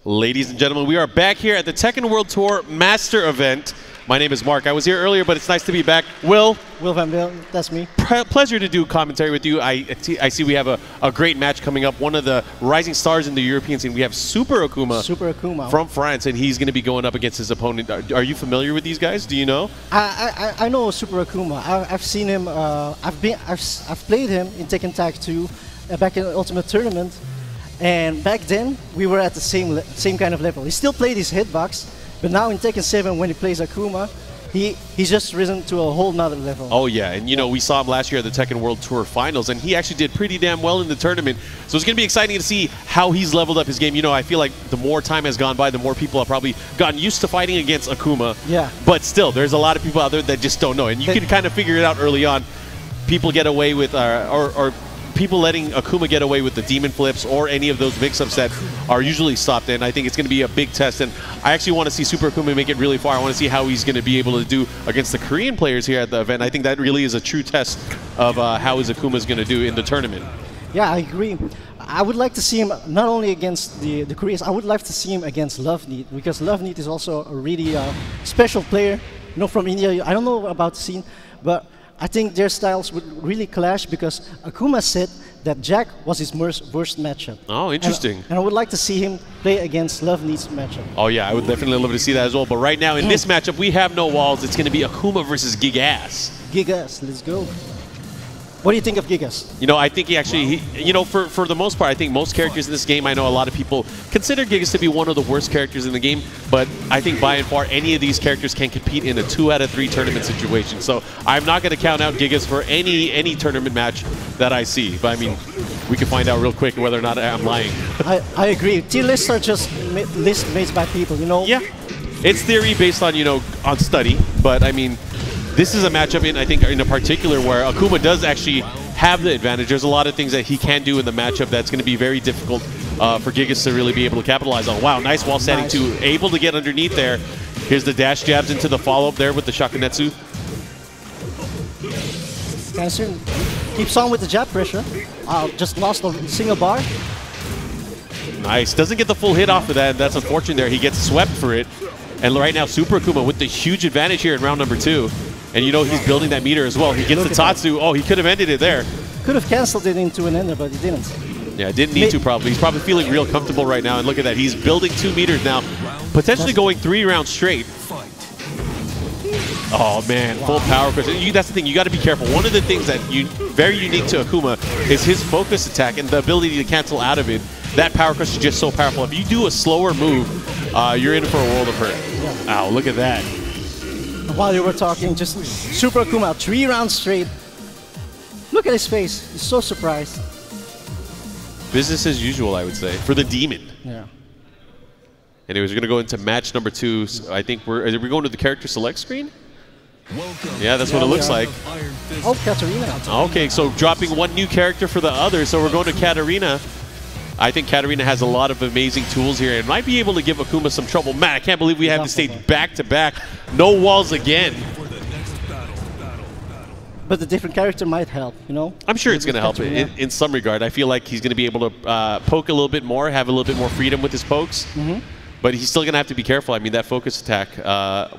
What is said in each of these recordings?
Ladies and gentlemen, we are back here at the Tekken World Tour Master event. My name is Mark. I was here earlier, but it's nice to be back. Will Van Bill, that's me. Pleasure to do commentary with you. I see we have a great match coming up. One of the rising stars in the European scene. We have Super Akuma from France, and he's going to be going up against his opponent. Are you familiar with these guys? Do you know? I know Super Akuma. I've seen him. I've played him in Tekken Tag 2 back in the Ultimate Tournament. And back then, we were at the same kind of level. He still played his hitbox, but now in Tekken 7, when he plays Akuma, he's just risen to a whole nother level. Oh yeah, and you know, we saw him last year at the Tekken World Tour Finals, and he actually did pretty damn well in the tournament. So it's going to be exciting to see how he's leveled up his game. You know, I feel like the more time has gone by, the more people have probably gotten used to fighting against Akuma. Yeah. But still, there's a lot of people out there that just don't know, and you can kind of figure it out early on. People get away with, or people letting Akuma get away with the demon flips or any of those mix-ups that are usually stopped, and I think it's going to be a big test. And I actually want to see Super Akuma make it really far. I want to see how he's going to be able to do against the Korean players here at the event. I think that really is a true test of how his Akuma is going to do in the tournament. Yeah, I agree. I would like to see him not only against the Koreans, I would like to see him against Loveneat, because Loveneat is also a really special player, you know, from India. I don't know about the scene, but I think their styles would really clash, because Akuma said that Jack was his worst matchup. Oh, interesting. And I would like to see him play against Loveneat's matchup. Oh yeah, I would definitely love to see that as well. But right now in this matchup, we have no walls. It's going to be Akuma versus Gigas. Gigas, let's go. What do you think of Gigas? You know, I think you know, for the most part, I think most characters in this game, I know a lot of people consider Gigas to be one of the worst characters in the game, but I think by and far, any of these characters can compete in a 2 out of 3 tournament situation. So I'm not going to count out Gigas for any tournament match that I see. But I mean, we can find out real quick whether or not I'm lying. I agree. Tier lists are just lists made by people, you know? Yeah. It's theory based on, you know, on study, but I mean, this is a matchup I think in a particular where Akuma does actually have the advantage. There's a lot of things that he can do in the matchup that's going to be very difficult for Gigas to really be able to capitalize on. Wow, nice wall standing too. Able to get underneath there. Here's the dash jabs into the follow-up there with the Shakunetsu. Kansu keeps on with the jab pressure. Just lost a single bar. Nice. Doesn't get the full hit off of that. That's unfortunate there. He gets swept for it. And right now, Super Akuma with the huge advantage here in round number 2. And you know he's building that meter as well. He gets the Tatsu. Oh, he could have ended it there. Could have canceled it into an ender, but he didn't. Yeah, didn't need to probably. He's probably feeling real comfortable right now. And look at that. He's building 2 meters now. Potentially going 3 rounds straight. Oh, man. Full power crush. That's the thing. You got to be careful. One of the things that very unique to Akuma is his focus attack and the ability to cancel out of it. That power crush is just so powerful. If you do a slower move, you're in for a world of hurt. Ow, look at that. While you were talking, just Super Akuma, 3 rounds straight. Look at his face. He's so surprised. Business as usual, I would say, for the demon. Yeah. Anyways, we're going to go into match number 2. So I think are we going to the character select screen? Yeah, that's what it looks like. Oh, Katarina. Okay, so dropping 1 new character for the other. So we're going to Katarina. I think Katarina has a lot of amazing tools here and might be able to give Akuma some trouble. Man, I can't believe we have the stage back-to-back. No walls again. But the different character might help, you know? I'm sure it's going to help in some regard. I feel like he's going to be able to poke a little bit more, have a little bit more freedom with his pokes. But he's still going to have to be careful. I mean, that focus attack,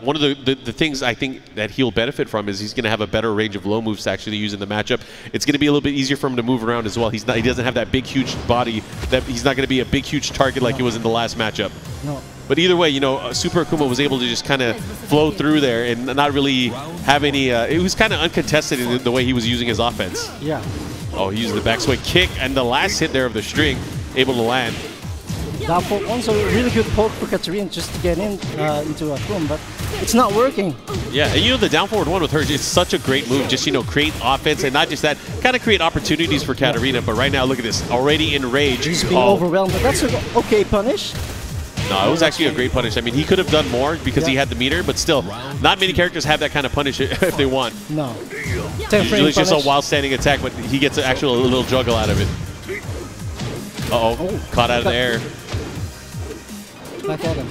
one of the things I think that he'll benefit from is he's going to have a better range of low moves to actually use in the matchup. It's going to be a little bit easier for him to move around as well. He doesn't have that big, huge body. He's not going to be a big, huge target like he was in the last matchup. No. But either way, you know, Super Akuma was able to just kind of flow through there and not really have any... it was kind of uncontested in the way he was using his offense. Yeah. Oh, he used the back swing kick and the last hit there of the string, able to land. Down forward, also a really good poke for Katarina just to get into a room, but it's not working. Yeah, and you know the down forward one with her, it's such a great move. Just, you know, create offense and not just that, kind of create opportunities for Katarina. But right now, look at this, already in rage. He's being overwhelmed, but that's an okay punish. No, it was actually a great punish. I mean, he could have done more because he had the meter, but still, not many characters have that kind of punish if they want. No. Usually it's just a wild standing attack, but he gets an actual little juggle out of it. Uh-oh, caught out of the air. Back at him.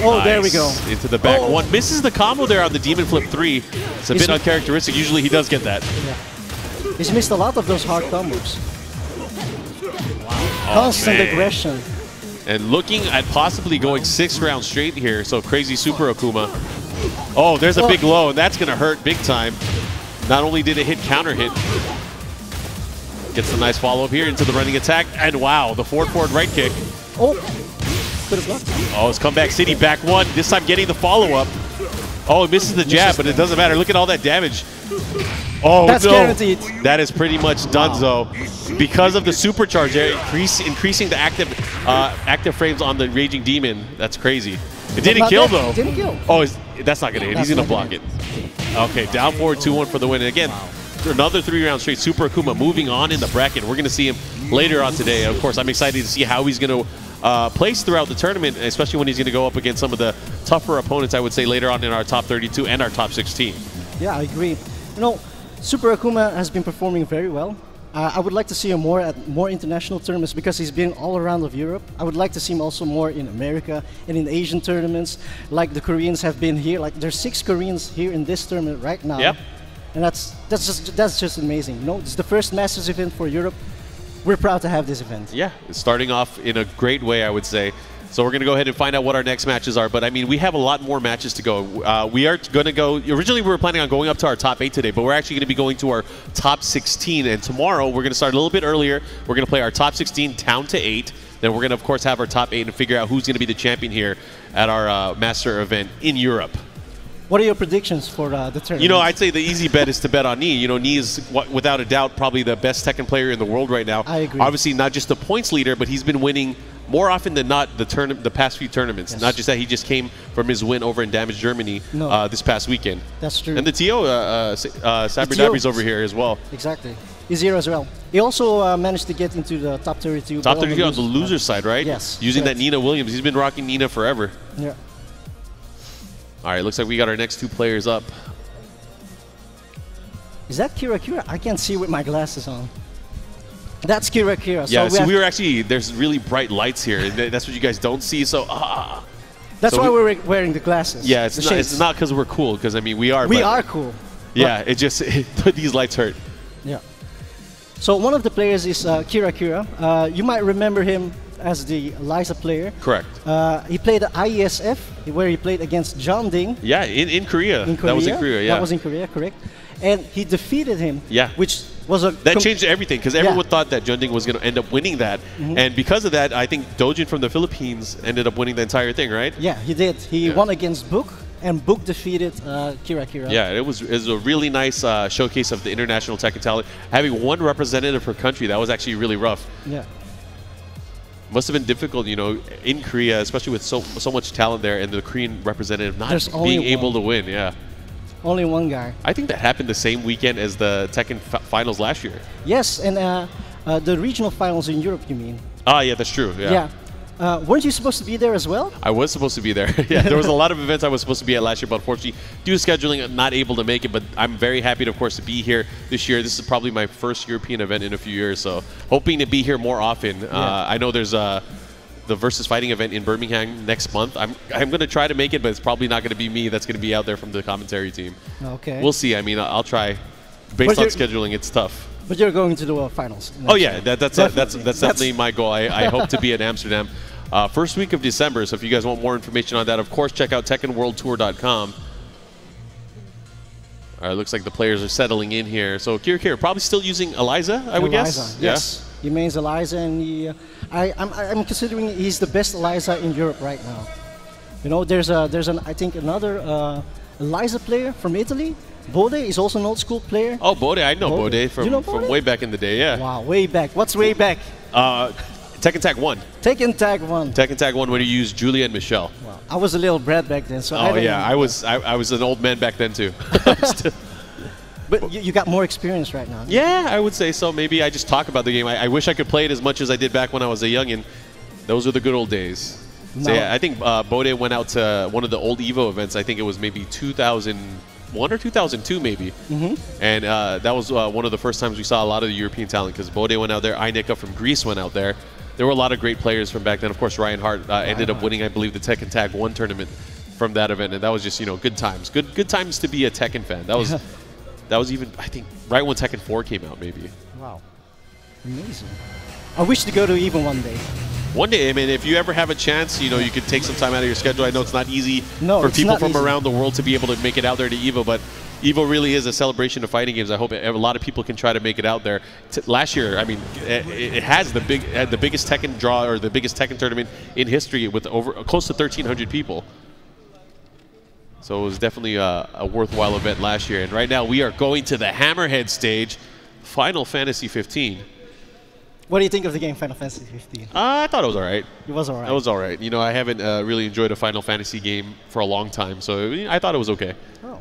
Oh, nice. There we go. Into the back one. Misses the combo there on the Demon Flip 3. It's a bit uncharacteristic. Usually he does get that. Yeah. He's missed a lot of those hard combos. Wow. Constant aggression. And looking at possibly going 6 rounds straight here. So crazy Super Akuma. Oh, there's a big low, and that's going to hurt big time. Not only did it hit, counter hit. Gets a nice follow-up here into the running attack. And wow, the forward right kick. Oh, could have blocked. Oh, it's Comeback City back one. This time getting the follow-up. Oh, it misses the jab, but it doesn't matter. Look at all that damage. Oh, that's guaranteed. That is pretty much done, though. Because of the supercharge there, increasing the active frames on the Raging Demon. That's crazy. It didn't kill, though. It didn't kill. Oh, that's not going to hit. He's going to block it. Okay, down forward 2-1 for the win. And again, another 3 round straight. Super Akuma moving on in the bracket. We're going to see him later on today. Of course, I'm excited to see how he's going to place throughout the tournament, especially when he's going to go up against some of the tougher opponents, I would say, later on in our top 32 and our top 16. Yeah, I agree. You know, Super Akuma has been performing very well. I would like to see him more at more international tournaments because he's been all around of Europe. I would like to see him also more in America and in Asian tournaments, like the Koreans have been here. Like there's 6 Koreans here in this tournament right now. Yep. And that's just amazing. You know, it's the first Masters event for Europe. We're proud to have this event. Yeah, it's starting off in a great way, I would say. So we're going to go ahead and find out what our next matches are. But, I mean, we have a lot more matches to go. We are going to go – originally we were planning on going up to our top 8 today, but we're actually going to be going to our top 16. And tomorrow we're going to start a little bit earlier. We're going to play our top 16 down to 8. Then we're going to, of course, have our top 8 and figure out who's going to be the champion here at our Master event in Europe. What are your predictions for the tournament? You know, I'd say the easy bet is to bet on Nii. You know, Nii is, without a doubt, probably the best Tekken player in the world right now. I agree. Obviously, not just the points leader, but he's been winning more often than not the past few tournaments. Yes. Not just that, he just came from his win over in Damage Germany this past weekend. That's true. And the TO, Sabri over here as well. Exactly. He's here as well. He also managed to get into the top 32. Top 32 on the loser side, right? Yes. Using that Nina Williams. He's been rocking Nina forever. Yeah. All right, looks like we got our next 2 players up. Is that Kira Kira? I can't see with my glasses on. That's Kira Kira. Yeah, so we were actually, there's really bright lights here. That's what you guys don't see, so That's so why we're wearing the glasses. Yeah, it's not because we're cool, because I mean, we are. We are cool. Yeah, it just, these lights hurt. Yeah. So one of the players is Kira Kira. You might remember him as the Liza player. Correct. He played at IESF, where he played against John Ding. Yeah, in Korea. That was in Korea, yeah. That was in Korea, correct. And he defeated him. Yeah. Which was a... That changed everything, because everyone thought that John Ding was going to end up winning that. And because of that, I think Dojin from the Philippines ended up winning the entire thing, right? Yeah, he did. He won against Book, and Book defeated Kira Kira. Yeah, it was a really nice showcase of the international Tekken talent. Having one representative per country, that was actually really rough. Yeah. Must have been difficult, you know, in Korea, especially with so much talent there, and the Korean representative not being able to win. Yeah. Only one guy. I think that happened the same weekend as the Tekken finals last year. Yes, and the regional finals in Europe, you mean? Ah, yeah, that's true. Yeah. Weren't you supposed to be there as well? I was supposed to be there. Yeah, there was a lot of events I was supposed to be at last year, but unfortunately, due to scheduling, I'm not able to make it. But I'm very happy, of course, to be here this year. This is probably my first European event in a few years, so hoping to be here more often. I know there's the Versus Fighting event in Birmingham next month. I'm going to try to make it, but it's probably not going to be me that's going to be out there from the commentary team. Okay. We'll see. I mean, I'll try. Based on scheduling, it's tough. But you're going to the finals. Oh yeah, that's definitely my goal. I hope to be in Amsterdam first week of December. So if you guys want more information on that, of course, check out TekkenWorldTour.com. All right, looks like the players are settling in here. So Kira probably still using Eliza, I would guess. Yes. He means Eliza, and I'm considering he's the best Eliza in Europe right now. You know, there's I think another Eliza player from Italy. Bode is also an old school player. Oh, Bode, I know Bode from way back in the day. Yeah. Wow, way back. What's way back? Tekken Tag 1. Tekken Tag 1. Tekken Tag 1 when you used Julia and Michelle. Wow. I was a little brat back then, so I was an old man back then too. But you got more experience right now. Yeah, I would say so. Maybe I just talk about the game. I wish I could play it as much as I did back when I was a youngin'. Those are the good old days. No. So yeah, I think Bode went out to one of the old EVO events. I think it was maybe 2001 or 2002 maybe. And that was one of the first times we saw a lot of the European talent, because Bode went out there, Inika from Greece went out there. There were a lot of great players from back then. Of course, Ryan Hart ended up winning, I believe, the Tekken Tag 1 tournament from that event, and that was just, you know, good times. Good times to be a Tekken fan. That was even, I think, right when Tekken 4 came out, maybe. Wow. Amazing. I wish to go to even one day. One day, I mean, if you ever have a chance, you know, you could take some time out of your schedule. I know it's not easy No, for it's people not from easy. around the world to be able to make it out there to EVO, but EVO really is a celebration of fighting games. I hope a lot of people can try to make it out there. Last year, I mean, it has the biggest Tekken draw, or the biggest Tekken tournament in history, with over close to 1,300 people. So it was definitely a worthwhile event last year. And right now we are going to the Hammerhead stage, Final Fantasy 15. What do you think of the game Final Fantasy 15? I thought it was all right. It was all right. It was all right. You know, I haven't really enjoyed a Final Fantasy game for a long time, so I thought it was okay. Oh.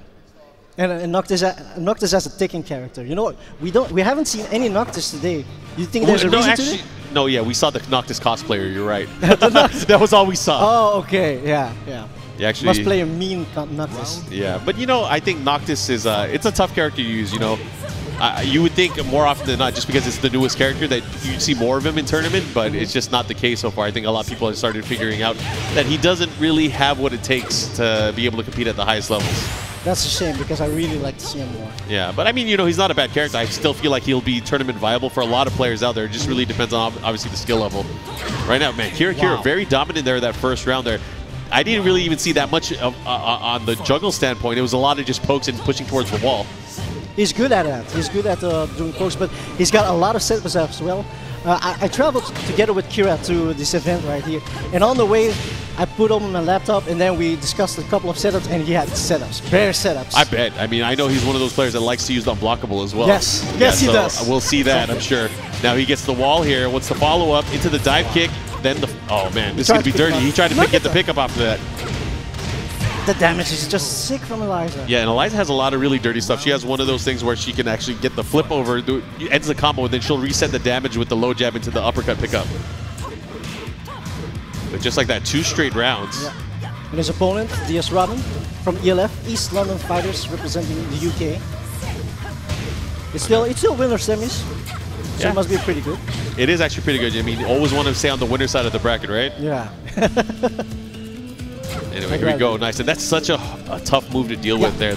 And Noctis as a Tekken character. You know what? We haven't seen any Noctis today. You think there's a reason to it? No, yeah, we saw the Noctis cosplayer. You're right. That was all we saw. Oh, okay. Yeah, yeah. You actually must play a mean Noctis. Yeah, but you know, I think Noctis is it's a tough character to use. You know, you would think more often than not, just because it's the newest character, that you'd see more of him in tournament, but it's just not the case so far. I think a lot of people have started figuring out that he doesn't really have what it takes to be able to compete at the highest levels. That's a shame, because I really like to see him more. Yeah, but I mean, you know, he's not a bad character. I still feel like he'll be tournament viable for a lot of players out there. It just really depends on, obviously, the skill level. Right now, man, Kira very dominant there that first round there. I didn't really even see that much of, on the juggle standpoint. It was a lot of just pokes and pushing towards the wall. He's good at that. He's good at doing pokes, but he's got a lot of setups as well. I traveled together with Kira to this event right here, and on the way, I put on my laptop, and then we discussed a couple of setups, and he had setups, bare setups. I bet. I mean, I know he's one of those players that likes to use the unblockable as well. Yes, yes, he so does. We'll see that, I'm sure. Now he gets the wall here. What's the follow-up into the dive kick? Then the oh man, this is gonna be dirty. He tried to get the pickup after that. The damage is just sick from Eliza. Yeah, and Eliza has a lot of really dirty stuff. She has one of those things where she can actually get the flip over, ends the combo, and then she'll reset the damage with the low jab into the uppercut pickup. But just like that, 2 straight rounds. Yeah. And his opponent, DS Robin, from ELF, East London Fighters, representing the UK. It's still winner semis, so it must be pretty good. It is actually pretty good. I mean, you always want to stay on the winner side of the bracket, right? Yeah. Anyway, here we go. Nice. And that's such a tough move to deal with there.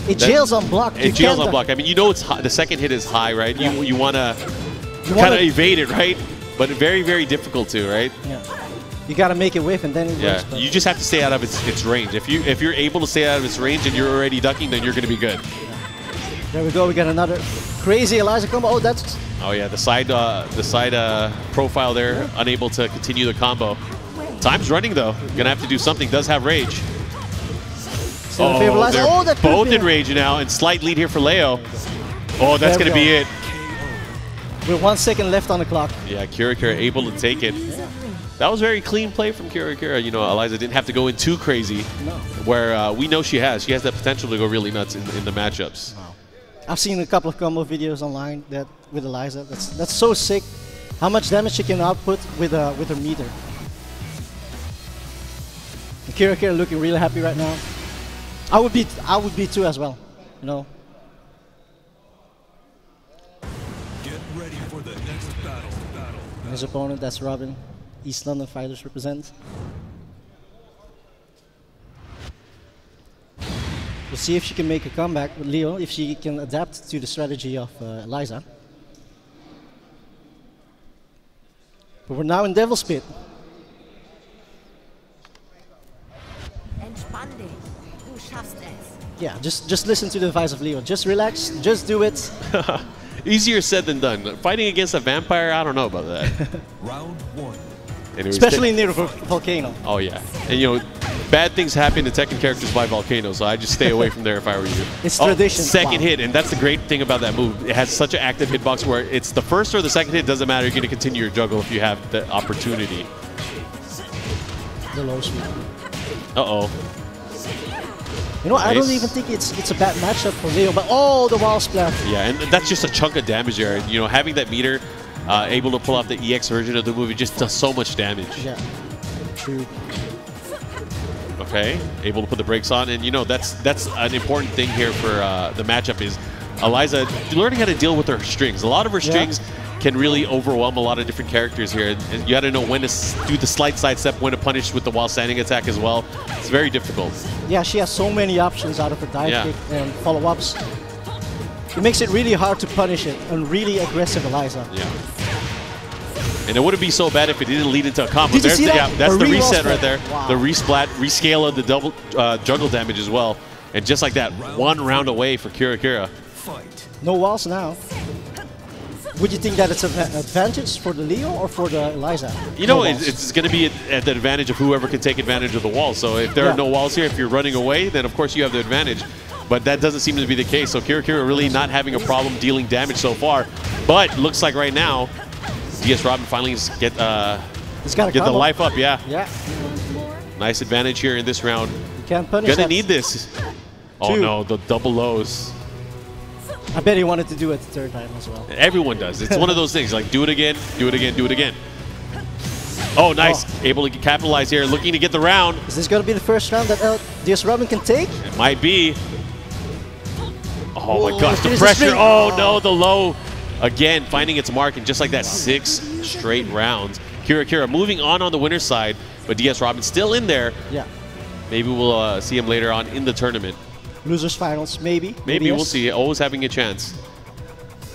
It jails on block. It jails on block. I mean, you know, it's high, the second hit is high, right? Yeah. You want to kind of evade it, right? But very, very difficult to, right? Yeah. You got to make it whiff, and then it works. You just have to stay out of its range. If you're able to stay out of its range and you're already ducking, then you're going to be good. Yeah. There we go. We got another crazy Eliza combo. Oh, that's... Oh, yeah. The side profile there, unable to continue the combo. Time's running, though. Gonna have to do something. Does have rage. Oh, they're both in rage now, and slight lead here for Leo. Oh, that's gonna be it. With 1 second left on the clock. Yeah, Kira able to take it. That was very clean play from Kira. You know, Eliza didn't have to go in too crazy. No. Where we know she has that potential to go really nuts in the matchups. Wow. I've seen a couple of combo videos online with Eliza. That's so sick. How much damage she can output with her meter. And Kira looking really happy right now. I would be too as well, you know. Get ready for the next battle. And his opponent, that's Robin, East London Fighters represent. We'll see if she can make a comeback with Leo, if she can adapt to the strategy of Eliza. But we're now in Devil's Pit. Yeah, just listen to the advice of Leo. Just relax, just do it. Easier said than done. Fighting against a vampire, I don't know about that. Round 1. Anyways, especially near a volcano. Oh yeah, and you know, bad things happen to Tekken characters by volcanoes, so I just stay away from there if I were you. It's tradition. Second hit, and that's the great thing about that move. It has such an active hitbox where it's the first or the second hit, doesn't matter. You're going to continue your juggle if you have the opportunity. The low speed. Uh-oh. You know, I don't even think it's a bad matchup for Leo, but oh, the wall splat. Yeah, and that's just a chunk of damage there. And, you know, having that meter, able to pull off the EX version of the move, it just does so much damage. Yeah, true. Okay, able to put the brakes on, and you know that's an important thing here for the matchup is Eliza learning how to deal with her strings. A lot of her strings can really overwhelm a lot of different characters here, and you got to know when to do the slight sidestep, when to punish with the while standing attack as well. It's very difficult. Yeah, she has so many options out of her dive kick and follow-ups. It makes it really hard to punish it, and really aggressive Eliza. Yeah. And it wouldn't be so bad if it didn't lead into a combo. Did you see that? Yeah, that's A the re-roll reset right splat. there. Wow. The resplat, rescale of the double juggle damage as well. And just like that, one round away for Kira. Fight. No walls now. Would you think that it's an advantage for the Leo or for the Eliza? You know, No walls. it's going to be at the advantage of whoever can take advantage of the wall. So if there are no walls here, if you're running away, then of course you have the advantage. But that doesn't seem to be the case. So Kira really not having a problem dealing damage so far. But looks like right now, DS Robin finally get the life up. Yeah. Nice advantage here in this round. You can't punish Gonna that. need this. Oh no, the double lows. I bet he wanted to do it the third time as well. Everyone does. It's one of those things like do it again, do it again, do it again. Oh, nice. Able to capitalize here, looking to get the round. Is this going to be the first round that DS Robin can take? It might be. Oh my gosh, the there's a pressure. string. Oh no, the low. Again, finding its mark, and just like that, 6 straight rounds. Kira moving on the winner's side, but DS Robin still in there. Yeah. Maybe we'll see him later on in the tournament. Losers finals, maybe. Maybe we'll yes. see. Always having a chance.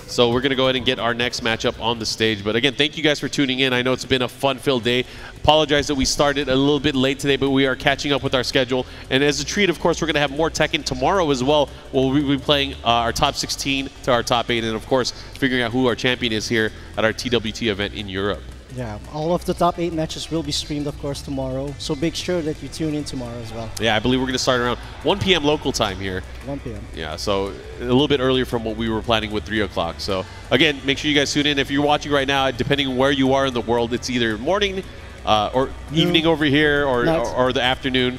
So we're going to go ahead and get our next matchup on the stage. But again, thank you guys for tuning in. I know it's been a fun-filled day. Apologize that we started a little bit late today, but we are catching up with our schedule. And as a treat, of course, we're going to have more Tekken tomorrow as well. We'll be playing our top 16 to our top 8, and of course, figuring out who our champion is here at our TWT event in Europe. Yeah, all of the top 8 matches will be streamed, of course, tomorrow. So make sure that you tune in tomorrow as well. Yeah, I believe we're going to start around 1 p.m. local time here. 1 p.m. Yeah, so a little bit earlier from what we were planning with 3 o'clock. So again, make sure you guys tune in. If you're watching right now, depending on where you are in the world, it's either morning or evening over here or the afternoon.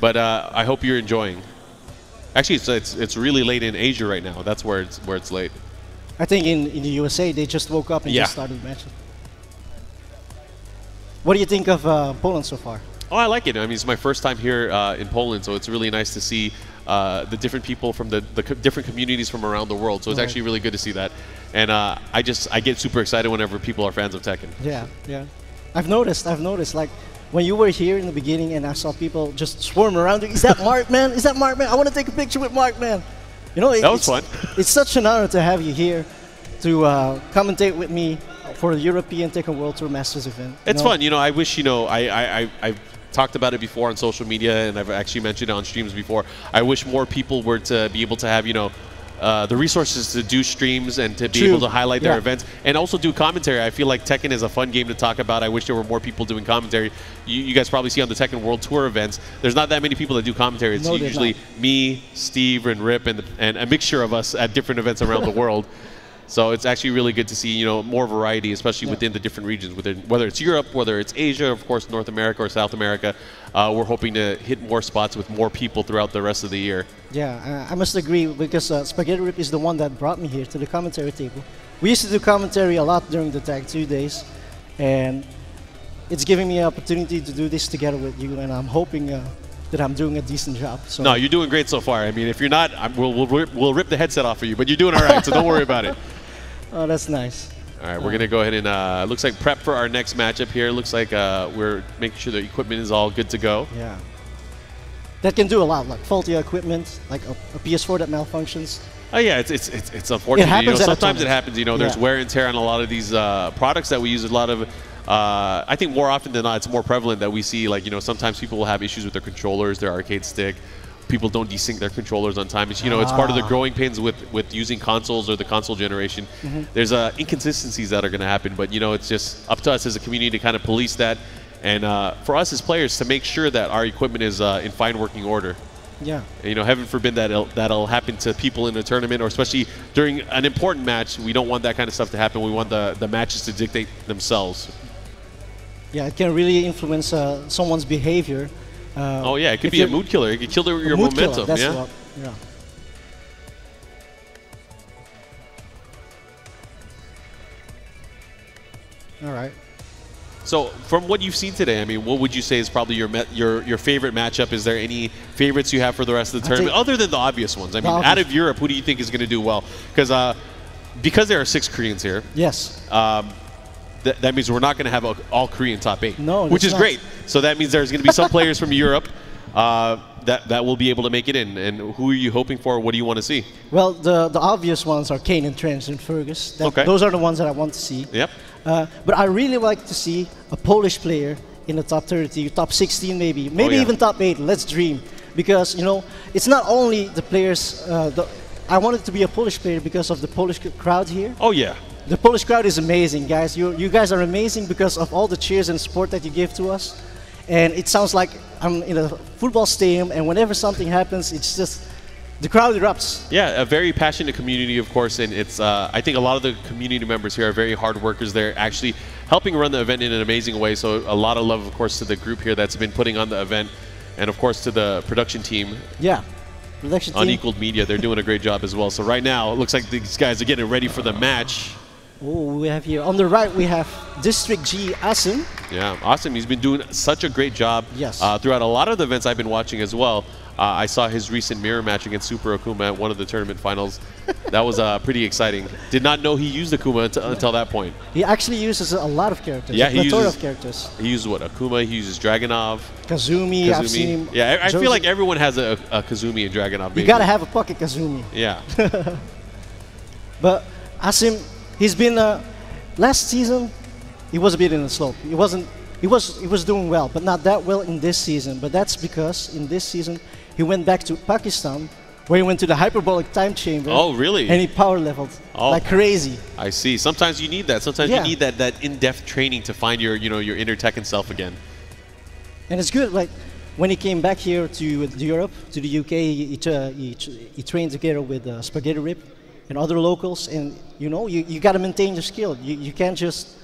But I hope you're enjoying. Actually, it's really late in Asia right now. That's where it's late. I think in the USA, they just woke up and just started the match. What do you think of Poland so far? Oh, I like it. I mean, it's my first time here in Poland, so it's really nice to see the different people from the different communities from around the world. So it's actually really good to see that. And I get super excited whenever people are fans of Tekken. Yeah. I've noticed, like, when you were here in the beginning and I saw people just swarm around you, is that Mark, man? Is that Mark, man? I want to take a picture with Mark, man. You know, that was fun. It's such an honor to have you here to commentate with me for the European Tekken World Tour Masters event. It's fun. You know, I wish, I've talked about it before on social media, and I've actually mentioned it on streams before. I wish more people were to be able to have, the resources to do streams and to be able to highlight their events and also do commentary. I feel like Tekken is a fun game to talk about. I wish there were more people doing commentary. You guys probably see on the Tekken World Tour events, there's not that many people that do commentary. It's usually me, Steve, and Rip, and a mixture of us at different events around the world. So it's actually really good to see, more variety, especially within the different regions, whether it's Europe, whether it's Asia, of course, North America or South America. We're hoping to hit more spots with more people throughout the rest of the year. Yeah, I must agree because Spaghetti Rip is the one that brought me here to the commentary table. We used to do commentary a lot during the Tag 2 days, and it's giving me an opportunity to do this together with you, and I'm hoping that I'm doing a decent job. So. No, you're doing great so far. I mean, if you're not, we'll rip the headset off of you, but you're doing all right, so don't worry about it. Oh, that's nice. All right, we're going to go ahead and looks like prep for our next matchup here. Looks like we're making sure the equipment is all good to go. Yeah. That can do a lot, like faulty equipment, like a PS4 that malfunctions. Oh yeah, it's unfortunate. It happens sometimes it happens. There's wear and tear on a lot of these products that we use. A lot of, I think more often than not, it's more prevalent that we see sometimes people will have issues with their controllers, their arcade stick. People don't desync their controllers on time. It's, it's part of the growing pains with using consoles or the console generation. There's inconsistencies that are going to happen, but it's just up to us as a community to kind of police that, and for us as players to make sure that our equipment is in fine working order. Yeah. And, heaven forbid that'll happen to people in a tournament, or especially during an important match. We don't want that kind of stuff to happen. We want the matches to dictate themselves. Yeah, it can really influence someone's behavior. Oh yeah, it could be a mood killer. It could kill your momentum. Yeah. All right. So, from what you've seen today, I mean, what would you say is probably your favorite matchup? Is there any favorites you have for the rest of the tournament, other than the obvious ones? I mean, out of Europe, who do you think is going to do well? Because there are 6 Koreans here. Yes. That means we're not going to have all Korean top 8, no, which is great. So that means there's going to be some players from Europe that will be able to make it in. And who are you hoping for? What do you want to see? Well, the obvious ones are Kane and Trent and Fergus. Okay. Those are the ones that I want to see. Yep. But I really like to see a Polish player in the top 30, top 16 maybe yeah. even top 8. Let's dream. Because, you know, it's not only the players. I wanted to be a Polish player because of the Polish crowd here. Oh, yeah. The Polish crowd is amazing, guys. You guys are amazing because of all the cheers and support that you give to us. And it sounds like I'm in a football stadium, and whenever something happens, it's just the crowd erupts. Yeah, a very passionate community, of course, and it's. I think a lot of the community members here are very hard workers. They're actually helping run the event in an amazing way. So a lot of love, of course, to the group here that's been putting on the event, and of course to the production team. Yeah. Production team. Unequaled Media, they're doing a great job as well. So right now, it looks like these guys are getting ready for the match. Oh, we have here on the right we have District G Asim. Yeah, awesome. He's been doing such a great job. Yes. Throughout a lot of the events I've been watching as well. I saw his recent mirror match against Super Akuma at one of the tournament finals. That was pretty exciting. Did not know he used Akuma until that point. He actually uses a lot of characters. Yeah, he uses of characters. He uses what? Akuma. He uses Dragonov. Kazumi. Asim. Yeah, I feel like everyone has a Kazumi and Dragonov. You gotta have a pocket Kazumi. Yeah. But Asim, he's been last season. He was a bit in the slope. He was doing well, but not that well in this season. But that's because in this season he went back to Pakistan, where he went to the hyperbolic time chamber. Oh, really? And he power leveled like crazy. I see. Sometimes you need that. Sometimes you need that in-depth training to find your your inner Tekken self again. And it's good. Like when he came back here to Europe, to the UK, he trained together with Spaghetti Rip and other locals. And you got to maintain your skill. You can't just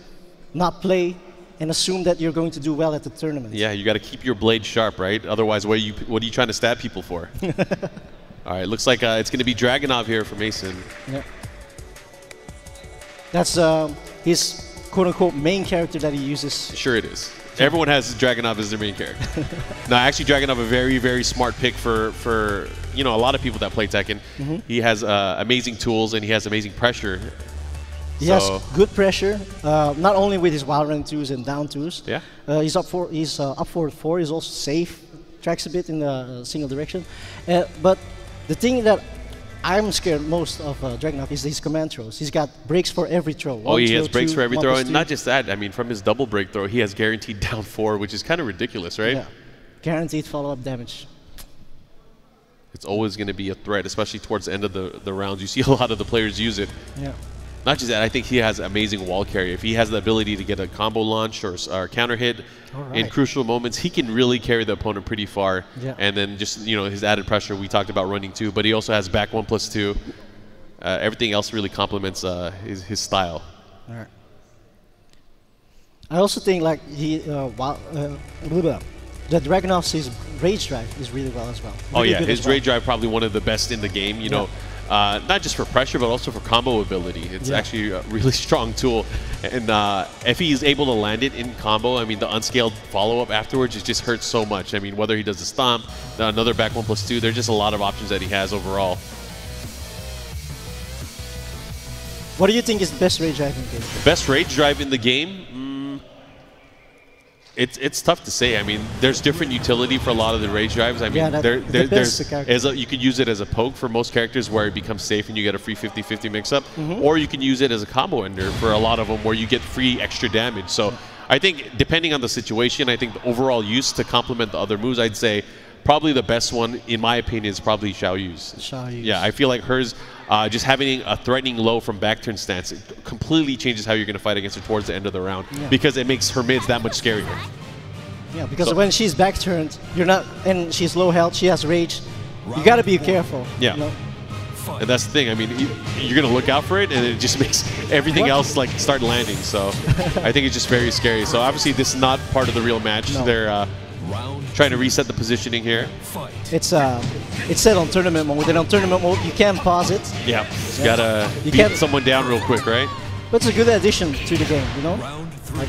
not play and assume that you're going to do well at the tournament. Yeah, you got to keep your blade sharp, right? Otherwise, what are you trying to stab people for? All right, looks like it's going to be Dragonov here for Mason. Yeah. That's his quote-unquote main character that he uses. Sure it is. Everyone has Dragonov as their main character. No, actually, Dragonov a very, very smart pick for a lot of people that play Tekken. He has amazing tools and he has amazing pressure. He has good pressure, not only with his wild run 2s and down 2s. Yeah. He's up forward 4. He's also safe, tracks a bit in the single direction. But the thing that I'm scared most of Dragonov is his command throws. He's got breaks for every throw. Oh, he has breaks for every throw, and not just that. I mean, from his double break throw, he has guaranteed down 4, which is kind of ridiculous, right? Yeah. Guaranteed follow-up damage. It's always going to be a threat, especially towards the end of the rounds. You see a lot of the players use it. Yeah. Not just that, I think he has amazing wall carry. If he has the ability to get a combo launch or counter hit in crucial moments, he can really carry the opponent pretty far. Yeah. And then just his added pressure, we talked about running 2, but he also has back 1+2. Everything else really complements his style. All right. I also think like the Dragonov's his rage drive is really well as well. Really his rage drive probably one of the best in the game. You know. Not just for pressure, but also for combo ability. It's actually a really strong tool. And if he's able to land it in combo, I mean, the unscaled follow-up afterwards, it just hurts so much. I mean, whether he does the stomp, another back 1+2, there's just a lot of options that he has overall. What do you think is the best rage drive in the game? The best rage drive in the game? It's tough to say. I mean, there's different utility for a lot of the rage drives. I mean, you could use it as a poke for most characters where it becomes safe and you get a free 50-50 mix-up, or you can use it as a combo ender for a lot of them where you get free extra damage. So I think depending on the situation, I think the overall use to complement the other moves, I'd say probably the best one, in my opinion, is probably Xiao Yu's. Yeah, I feel like hers, just having a threatening low from back turn stance, it completely changes how you're going to fight against her towards the end of the round because it makes her mids that much scarier. Yeah, because when she's back turned, and she's low health, she has rage, you got to be careful. Yeah. And that's the thing. I mean, you're going to look out for it, and it just makes everything else like start landing. So I think it's just very scary. So obviously, this is not part of the real match. No. They're trying to reset the positioning here. It's set on tournament mode. Within on tournament mode, you can pause it. Yeah, you gotta beat someone down real quick, right? But it's a good addition to the game, you know. Like,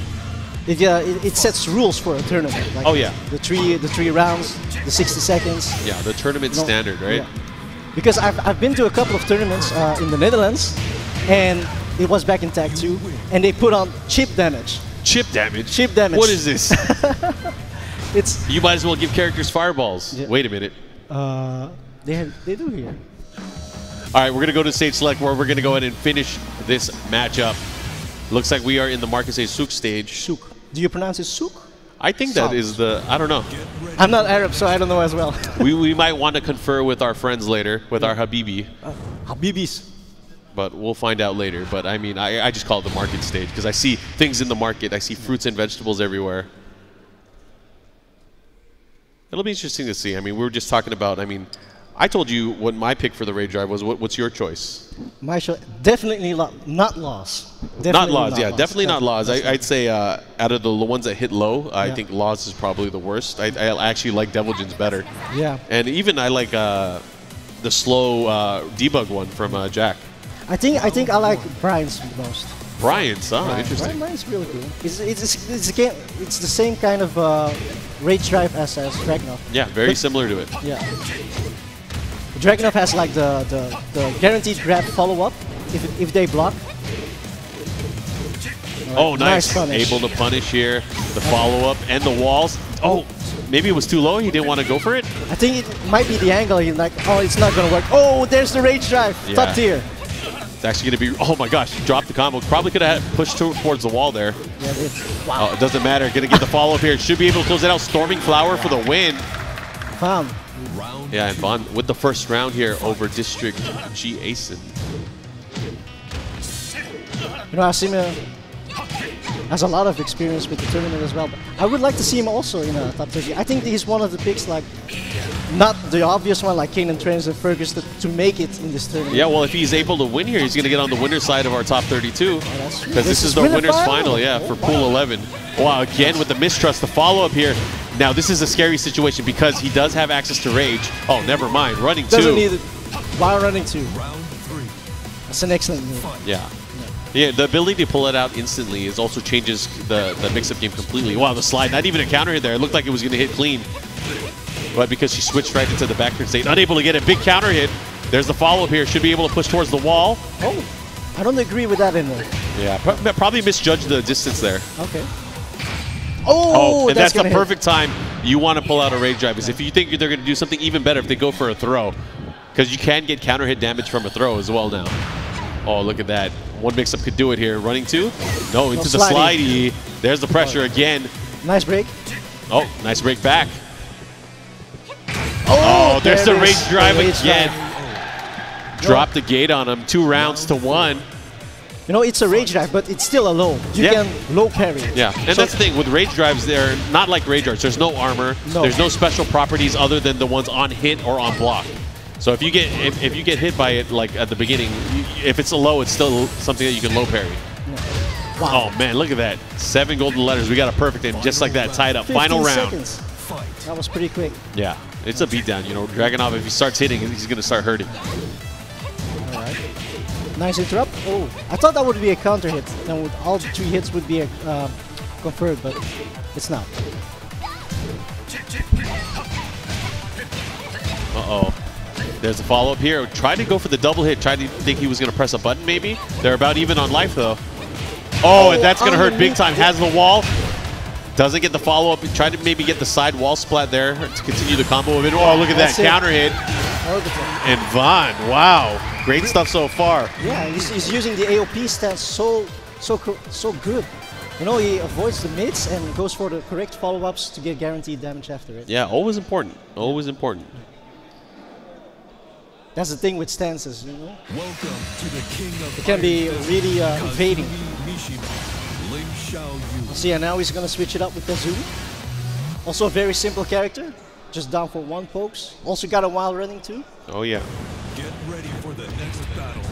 it sets rules for a tournament. Like the three rounds, the 60 seconds. Yeah, the tournament standard, right? Yeah. Because I've been to a couple of tournaments in the Netherlands, and it was back in Tag 2, and they put on chip damage. Chip damage? Chip damage. What is this? It's You might as well give characters fireballs. Yeah. Wait a minute. they do here. All right, we're going to go to stage select where we're going to go ahead and finish this matchup. Looks like we are in the Marcus A. Souk stage. Souk. Do you pronounce it souk? I think that is the, I don't know. I'm not Arab, so I don't know as well. we might want to confer with our friends later, with our Habibi. Habibis. But we'll find out later. But I mean, I just call it the market stage because I see things in the market. I see fruits and vegetables everywhere. It'll be interesting to see. I mean, we were just talking about, I mean, I told you what my pick for the Rage Drive was. What's your choice? My choice, definitely not Laws. Not Laws, yeah, definitely not Laws. That's I'd say out of the ones that hit low, I think Laws is probably the worst. I actually like Deviljin's better. Yeah. And even I like the slow debug one from Jack. I think I like Brian's the most. Brian's, interesting. Brian's really cool. It's the same kind of Rage Drive as Dragunov. Yeah, very similar to it. Yeah. Dragunov has like the guaranteed grab follow-up if they block. Oh, nice. Punish. Able to punish here. The follow-up and the walls. Oh, maybe it was too low. He didn't want to go for it. I think it might be the angle. He's like, oh, it's not going to work. Oh, there's the Rage Drive. Yeah. Top tier. It's actually going to be, oh my gosh, dropped the combo. Probably could have pushed towards the wall there. Yeah, it is. Wow. Oh, it doesn't matter. Going to get the follow-up here. Should be able to close it out. Storming Flower for the win. Bam. Yeah, and Vaughn with the first round here over District G Asen. You know, Asima has a lot of experience with the tournament as well. But I would like to see him also in a top 30. I think he's one of the picks, like, not the obvious one like Kane and Trends and Fergus to make it in this tournament. Yeah, well, if he's able to win here, he's going to get on the winner's side of our top 32. That's true. Because this is the winner's final, yeah, for Pool 11. Wow, again with the mistrust, the follow-up here. Now, this is a scary situation because he does have access to Rage. Oh, never mind. Running two. Doesn't need it while running two. That's an excellent move. Yeah. Yeah, the ability to pull it out instantly is also changes the mix-up game completely. Wow, the slide, not even a counter hit there. It looked like it was going to hit clean. But because she switched right into the background state, unable to get a big counter hit. There's the follow-up here. Should be able to push towards the wall. Oh, I don't agree with that in there. Yeah, probably misjudged the distance there. Okay. Oh, and that's the perfect time you want to pull out a Rage Drive. Is if you think they're going to do something even better if they go for a throw. Because you can get counter hit damage from a throw as well now. Oh, look at that. One mix-up could do it here. Running two? No, into the slidey. There's the pressure again. Nice break. Oh, nice break back. Oh, there's the Rage Drive again. Drop the gate on him. 2 rounds to 1. You know, it's a Rage Drive, but it's still a low. You can low parry. Yeah, and that's the thing. With Rage Drives, they're not like Rage Drives. There's no armor. No. There's no special properties other than the ones on hit or on block. So if you get if you get hit by it like at the beginning, if it's a low, it's still something that you can low parry. Wow. Oh man, look at that. 7 golden letters. We got a perfect and just like that, tied up. Final round. Seconds. That was pretty quick. Yeah, it's a beatdown. You know, Dragunov, if he starts hitting, he's going to start hurting. All right. Nice interrupt. Oh, I thought that would be a counter hit. And with all 3 hits would be a conferred, but it's not. Uh-oh. There's a follow-up here. Tried to go for the double hit. Tried to think he was going to press a button, maybe. They're about even on life, though. Oh, and that's going to hurt big time. Has the wall. Doesn't get the follow-up. Tried to maybe get the side wall splat there to continue the combo. Oh, look at that. Counter hit. And Vaughn, wow. Great stuff so far. Yeah, he's using the AOP stance so good. You know, he avoids the mids and goes for the correct follow-ups to get guaranteed damage after it. Yeah, always important. Always important. That's the thing with stances, you know? Welcome to the king of it can be really evading. Yu. See, and now he's going to switch it up with Kazumi. Also a very simple character. Just down for 1 pokes. Also got a while running too. Oh, yeah. Get ready for the next battle.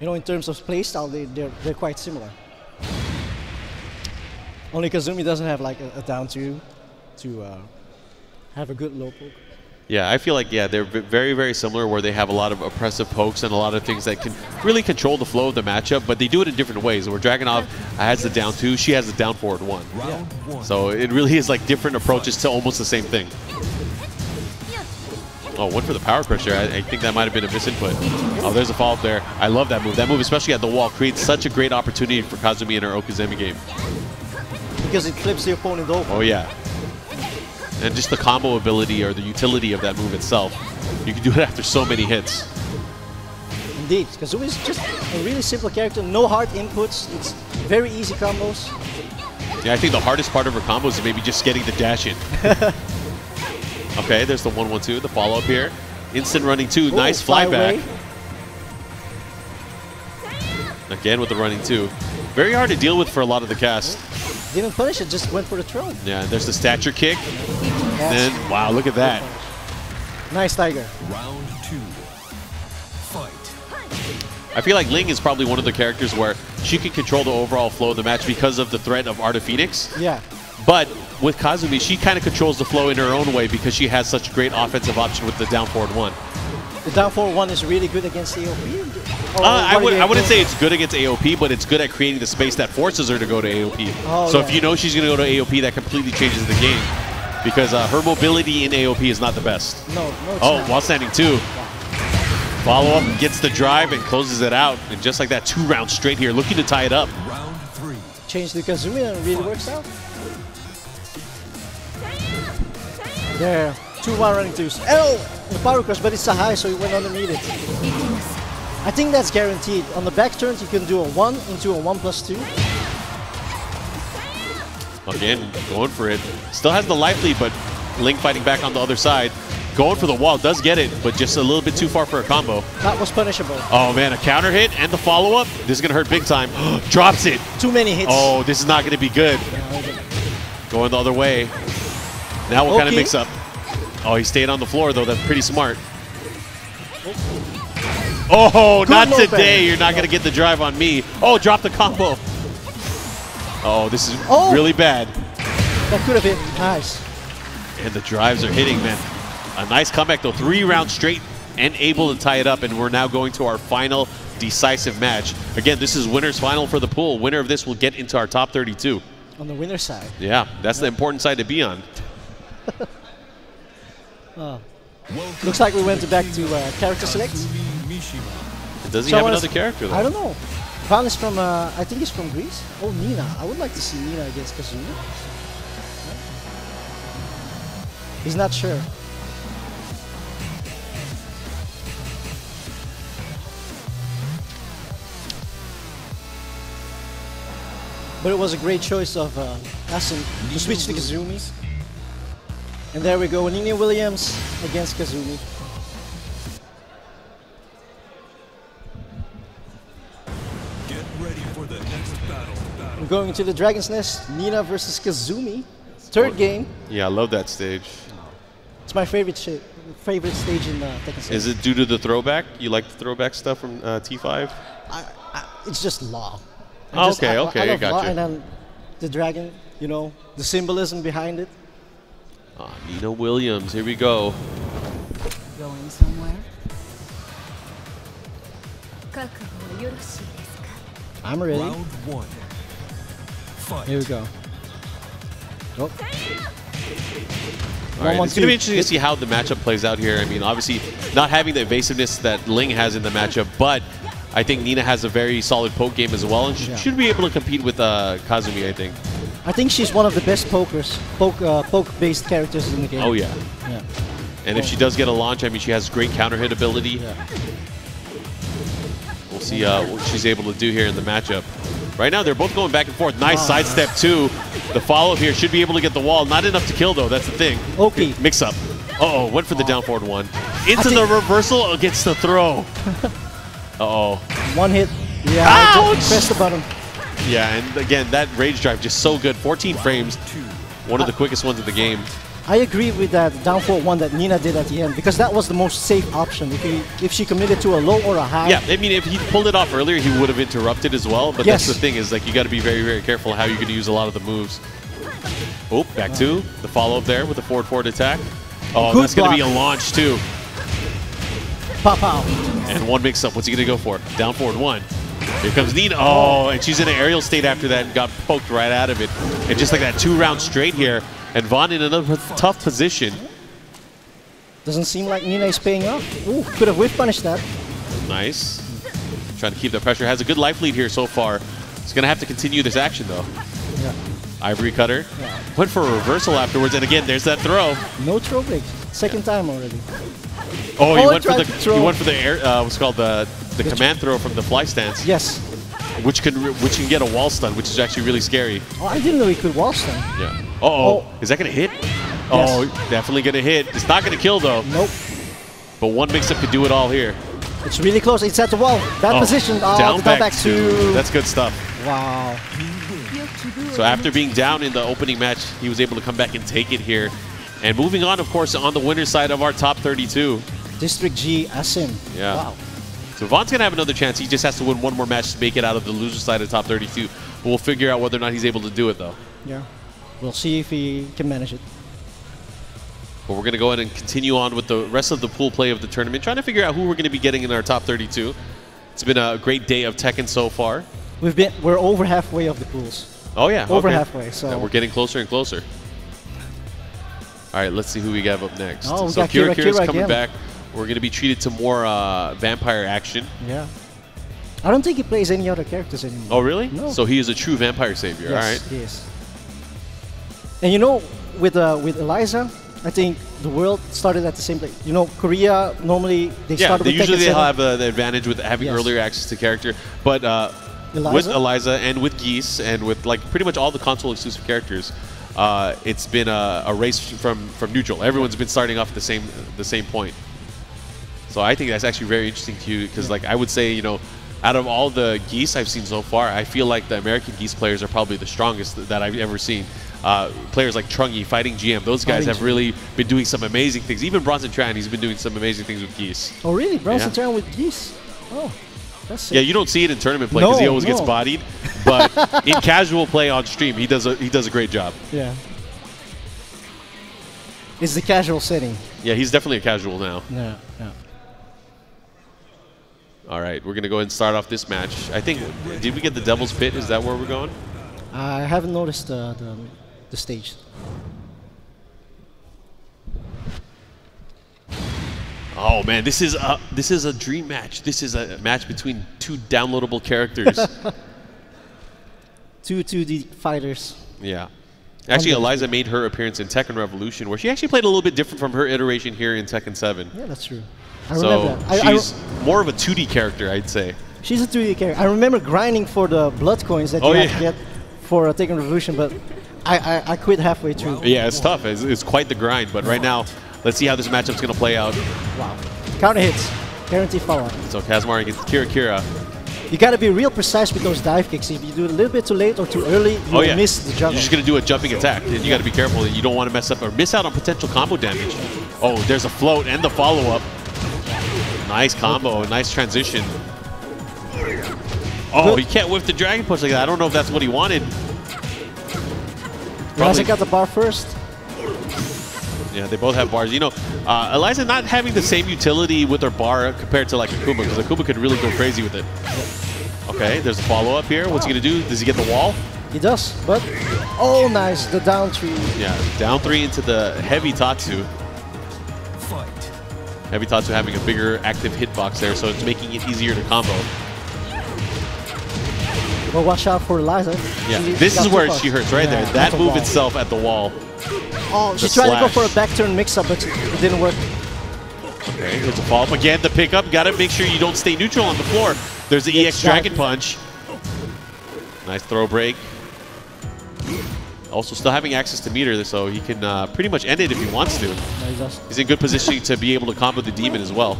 You know, in terms of playstyle, they're quite similar. Only Kazumi doesn't have like a down 2 to have a good low poke. Yeah, I feel like, yeah, they're very, very similar where they have a lot of oppressive pokes and a lot of things that can really control the flow of the matchup, but they do it in different ways. Where Dragunov has the down 2, she has the down forward 1. Yeah. So it really is like different approaches to almost the same thing. Oh, went for the power crusher. I think that might have been a misinput. Oh, there's a follow-up there. I love that move. That move, especially at the wall, creates such a great opportunity for Kazumi in her Okuzeme game. Because it flips the opponent over. Oh, yeah. And just the combo ability or the utility of that move itself. You can do it after so many hits. Indeed. Kazumi is just a really simple character. No hard inputs. It's very easy combos. Yeah, I think the hardest part of her combos is maybe just getting the dash in. Okay, there's the 1-1-2, the follow-up here. Instant running 2, nice flyback. Again with the running 2. Very hard to deal with for a lot of the cast. Didn't punish it, just went for the throw. Yeah, and there's the stature kick. Yes. And wow, look at that. Nice Tiger. Round 2. Fight. I feel like Ling is probably one of the characters where she can control the overall flow of the match because of the threat of Art of Phoenix. Yeah. But with Kazumi, she kind of controls the flow in her own way because she has such a great offensive option with the down forward 1. The down forward 1 is really good against AOP? I wouldn't say it's good against AOP, but it's good at creating the space that forces her to go to AOP. Oh, so yeah. if you know she's going to go to AOP, that completely changes the game. Because her mobility in AOP is not the best. No, it's Oh, not. while standing 2. Follow-up, gets the drive and closes it out. And just like that, 2 rounds straight here, looking to tie it up. Round 3. Change the Kazumi and it really works out. There, 2 while running 2s. Oh, the power crush, but it's a high, so he went underneath it. I think that's guaranteed. On the back turns, you can do a 1 into a 1+2. Again, going for it. Still has the life lead, but Ling fighting back on the other side. Going for the wall, does get it, but just a little bit too far for a combo. That was punishable. Oh man, a counter hit and the follow-up. This is going to hurt big time. Drops it. Too many hits. Oh, this is not going to be good. Going the other way. Now what kind of mix up? Oh, he stayed on the floor though. That's pretty smart. Oh, not today. You're not going to get the drive on me. Oh, drop the combo. Oh, this is really bad. That could have hit. Nice. And the drives are hitting, man. A nice comeback though. 3 rounds straight and able to tie it up. And we're now going to our final decisive match. Again, this is winner's final for the pool. Winner of this will get into our top 32. On the winner's side. Yeah, that's the important side to be on. Looks like we went back to character select. Does he have another character though? I don't know. Van is from, I think he's from Greece. Oh, Nina. I would like to see Nina against Kazumi. He's not sure. But it was a great choice of Asim to switch to Kazumi. And there we go, Nina Williams against Kazumi. Get ready for the next battle. We're going to the Dragon's Nest, Nina versus Kazumi. Third game. Yeah, I love that stage. It's my favorite stage in Tekken. Is it due to the throwback? You like the throwback stuff from T5? It's just law. Okay, I I love got law, you. and then the dragon, you know, the symbolism behind it. Nina Williams, here we go. Going somewhere? I'm ready. Round 1. Fight. Here we go. Oh. All right, it's going to be interesting to see how the matchup plays out here. I mean, obviously, not having the evasiveness that Ling has in the matchup, but I think Nina has a very solid poke game as well, and she should be able to compete with Kazumi, I think. I think she's one of the best poke-based characters in the game. Oh, yeah. Yeah. And if she does get a launch, I mean, she has great counter hit ability. Yeah. We'll see what she's able to do here in the matchup. Right now, they're both going back and forth. Nice sidestep, too. The follow-up here should be able to get the wall. Not enough to kill, though. That's the thing. Okay. Mix up. Uh-oh, went for the down forward 1. Into the reversal against the throw. Uh-oh. 1 hit. Yeah, Ouch! press the button. Yeah, and again, that rage drive just so good. 14 frames. One of the quickest ones of the game. I agree with that down forward 1 that Nina did at the end, because that was the most safe option. If she committed to a low or a high. Yeah, I mean, if he pulled it off earlier, he would have interrupted as well. But Yes. that's the thing is, like, you got to be very, very careful how you're going to use a lot of the moves. Oh, back 2. The follow-up there with the forward attack. Oh, Good that's going to be a block. launch, too. Pop out. And 1 mix-up. What's he going to go for? Down forward 1. Here comes Nina. Oh, and she's in an aerial state after that and got poked right out of it. And just like that, 2 rounds straight here. And Vaughn in another tough position. Doesn't seem like Nina is paying off. Ooh, could have whiff punished that. Nice. Trying to keep the pressure. Has a good life lead here so far. He's going to have to continue this action, though. Yeah. Ivory cutter. Yeah. Went for a reversal afterwards, and again, there's that throw. No throw break. Second time already. Oh, he went throw. he went for the air. What's called the command throw from the fly stance. Yes. Which can get a wall stun, which is actually really scary. Oh, I didn't know he could wall stun. Yeah. Uh-oh. Oh. Is that going to hit? Yes. Oh, definitely going to hit. It's not going to kill, though. Nope. But one mix-up could do it all here. It's really close. It's at the wall. That position. Oh, down back 2. That's good stuff. Wow. So after being down in the opening match, he was able to come back and take it here. And moving on, of course, on the winner's side of our top 32. District G Asim. Yeah. Wow. So Vaughn's going to have another chance. He just has to win one more match to make it out of the loser side of top 32. But we'll figure out whether or not he's able to do it, though. Yeah. We'll see if he can manage it. But we're going to go ahead and continue on with the rest of the pool play of the tournament, trying to figure out who we're going to be getting in our top 32. It's been a great day of Tekken so far. We're over halfway of the pools. Oh, yeah. Over okay. halfway, so... Yeah, we're getting closer and closer. All right, let's see who we have up next. Oh, we so got Kira's coming again. back. We're going to be treated to more vampire action. Yeah. I don't think he plays any other characters anymore. Oh, really? No. So he is a true vampire savior. Yes, All right. he is. And you know, with Eliza, I think the world started at the same place. You know, Korea, normally they started with usually Tekken they 7. have the advantage with having earlier access to character. But with Eliza and with Geese and with like pretty much all the console exclusive characters, it's been a race from neutral. Everyone's been starting off at the same point. So I think that's actually very interesting to you because like I would say, you know, out of all the Geese I've seen so far, I feel like the American Geese players are probably the strongest that I've ever seen. Players like Trungy, Fighting GM, those guys have really been doing some amazing things. Even Bronson Tran, he's been doing some amazing things with Geese. Oh, really? Bronson Tran with Geese? Oh, that's sick. Yeah, you don't see it in tournament play because he always gets bodied. But in casual play on stream, he does a great job. Yeah. It's the casual setting. Yeah, he's definitely a casual now. Yeah, yeah. All right, we're going to go ahead and start off this match. I think, did we get the Devil's Pit? Is that where we're going? I haven't noticed the stage. Oh man, this is a dream match. This is a match between two downloadable characters. Two 2D fighters. Yeah. Actually, Eliza made her appearance in Tekken Revolution, where she actually played a little bit different from her iteration here in Tekken 7. Yeah, that's true. I remember that. She's more of a 2D character, I'd say. She's a 2D character. I remember grinding for the blood coins that you have to get for Tekken Revolution, but I quit halfway through. Yeah, it's tough. It's quite the grind. But right now, let's see how this matchup's going to play out. Wow. Counter hits. Guaranteed follow-up. So Kazmar against Kira. You got to be real precise with those dive kicks. If you do it a little bit too late or too early, you will miss the juggle. You're just going to do a jumping attack. And you got to be careful that you don't want to mess up or miss out on potential combo damage. Oh, there's a float and the follow-up. Nice combo, nice transition. Oh, he can't whip the Dragon Punch like that. I don't know if that's what he wanted. Eliza got the bar first. Yeah, they both have bars. You know, Eliza not having the same utility with her bar compared to like Akuma, because Akuma could really go crazy with it. Okay, there's a follow-up here. What's he going to do? Does he get the wall? He does, but... Oh, nice. The down 3. Yeah, down 3 into the heavy Tatsu. Heavy Tatsu having a bigger active hitbox there, so it's making it easier to combo. Well, watch out for Eliza. Yeah, this is where she hurts right there. That move itself at the wall. Oh, she tried to go for a back turn mix-up, but it didn't work. Okay, here's a follow-up again. The pickup, got to make sure you don't stay neutral on the floor. There's the EX Dragon Punch. Nice throw break. Also still having access to meter, so he can pretty much end it if he wants to. He's in good position to be able to combo the demon as well.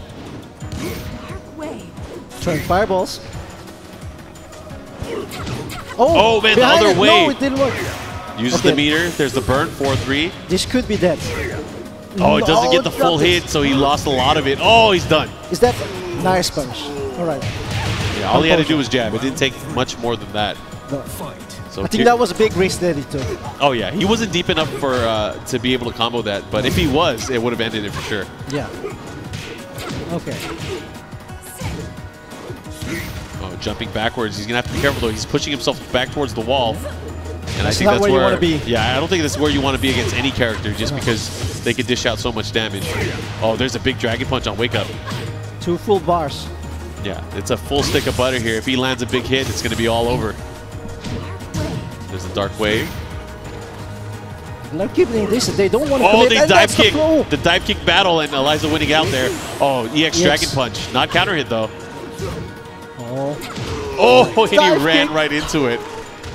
Throwing fireballs. Oh man, the other way. No, it didn't work. Uses the meter. There's the burn, 4-3. This could be dead. Oh, it doesn't get the full hit, so he lost a lot of it. Oh, he's done. Is that nice punch? All right. Yeah, all he had to do was jab. It didn't take much more than that. No. So I think that was a big risk that he took. Oh yeah, he wasn't deep enough for to be able to combo that, but if he was, it would have ended it for sure. Yeah. Okay. Oh, jumping backwards. He's gonna have to be careful though. He's pushing himself back towards the wall, and I think not that's where where you want to be. Yeah, I don't think that's where you want to be against any character, just because they can dish out so much damage. Oh, there's a big Dragon Punch on Wake Up. 2 full bars. Yeah, it's a full stick of butter here. If he lands a big hit, it's going to be all over. There's a Dark Wave. Now keeping this, they don't want to Oh, commit. the dive kick. The The dive kick battle, and Eliza winning out there. Oh, EX Yes. Dragon Punch. Not counter hit, though. oh. Oh, and he Dive ran kick. right into it.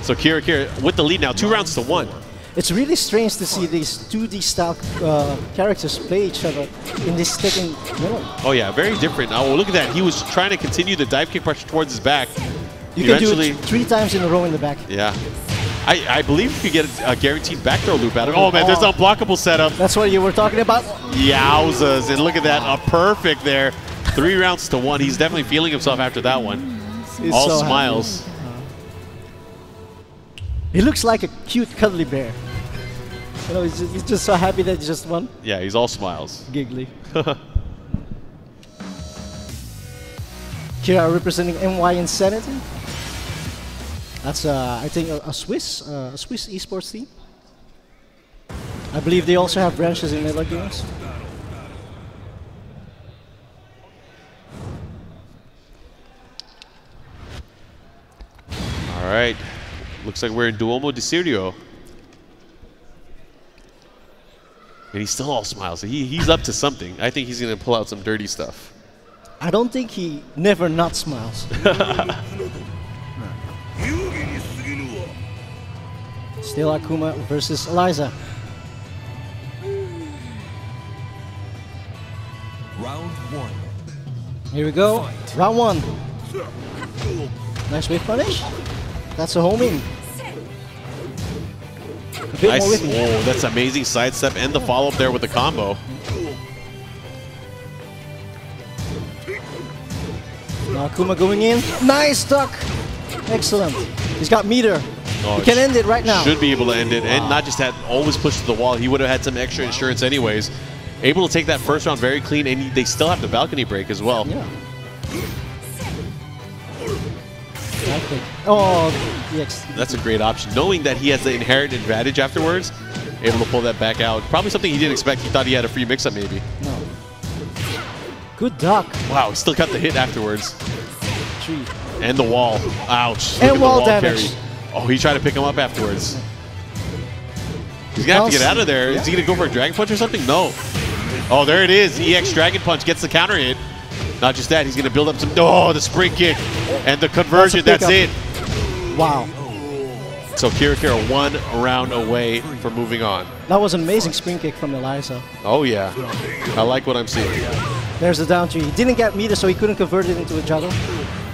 So Kira with the lead now, 2 rounds to 1. It's really strange to see these 2D style characters play each other in this Tekken. Oh yeah, very different. Oh, look at that. He was trying to continue the dive kick pressure towards his back. You can do it 3 times in a row in the back. Yeah. I believe you could get a guaranteed back throw loop out of it. Oh man, there's an unblockable setup. That's what you were talking about. Yowzas. And look at that, a perfect there. 3 rounds to 1. He's definitely feeling himself after that one. He's All so smiles. happy. He looks like a cute cuddly bear. You know, he's just so happy that he just won. Yeah, he's all smiles. Giggly. Kira representing NY Insanity. That's I think a Swiss eSports team. I believe they also have branches in other games. All right. Looks like we're in Duomo di Sirio. And he's still all smiles. He's up to something. I think he's going to pull out some dirty stuff. I don't think he never not smiles. Still Akuma versus Eliza. Round 1. Here we go. Round 1. Nice wave punish. That's a home in. A bit more Nice. with me. Oh, that's amazing sidestep and the follow-up there with the combo. Now Akuma going in. Nice duck. Excellent. He's got meter. Oh, He can end it right now. Should be able to end it. And not just that, always push to the wall. He would have had some extra insurance anyways. Able to take that first round very clean, and they still have the balcony break as well. Yeah. Oh, yes. That's a great option. Knowing that he has the inherent advantage afterwards, able to pull that back out. Probably something he didn't expect. He thought he had a free mix-up maybe. No. Good duck. Wow, he still got the hit afterwards. 3. And the wall. Ouch. Look And at the wall damage. carry. Oh, he tried to pick him up afterwards. He's going to have to get out of there. Is he going to go for a Dragon Punch or something? No. Oh, there it is. EX Dragon Punch gets the counter hit. Not just that, he's going to build up some... Oh, the spring kick. And the conversion, that's it. Wow. So Kira 1 round away from moving on. That was an amazing spring kick from Eliza. Oh, yeah. I like what I'm seeing. There's the down 3. He didn't get meter, so he couldn't convert it into a juggle.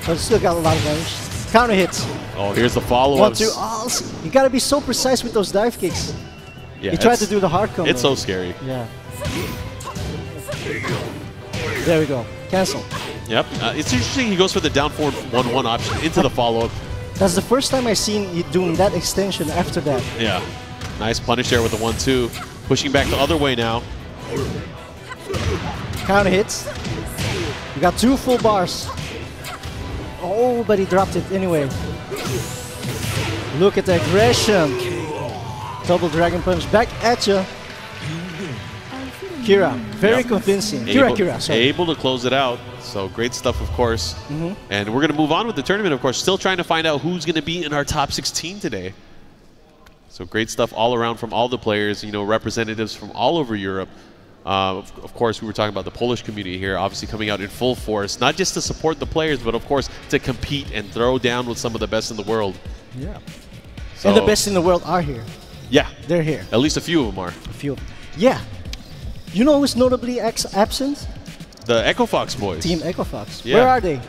But it still got a lot of damage. Counter hits. Oh, here's the follow-ups. 1, 2. Oh, you gotta be so precise with those dive kicks. Yeah, He tried to do the hard combo. It's so scary. Yeah. There we go. Cancel. Yep. It's interesting he goes for the down forward 1-1 option into the follow-up. That's the first time I've seen you doing that extension after that. Yeah. Nice punish there with the 1-2. Pushing back the other way now. Counter hits. We got 2 full bars. Oh, but he dropped it anyway. Look at the aggression. Double Dragon Punch back at you. Kira, very convincing. Kira, sorry. Able to close it out. So great stuff, of course. And we're going to move on with the tournament, of course. Still trying to find out who's going to be in our top 16 today. So great stuff all around from all the players, you know, representatives from all over Europe. Of course, we were talking about the Polish community here, obviously coming out in full force, not just to support the players, but of course to compete and throw down with some of the best in the world. Yeah. So, And the best in the world are here. Yeah. They're here. At least a few of them are. A few. Yeah. You know who's notably absent? The Echo Fox boys. Team Echo Fox. Yeah. Where are they?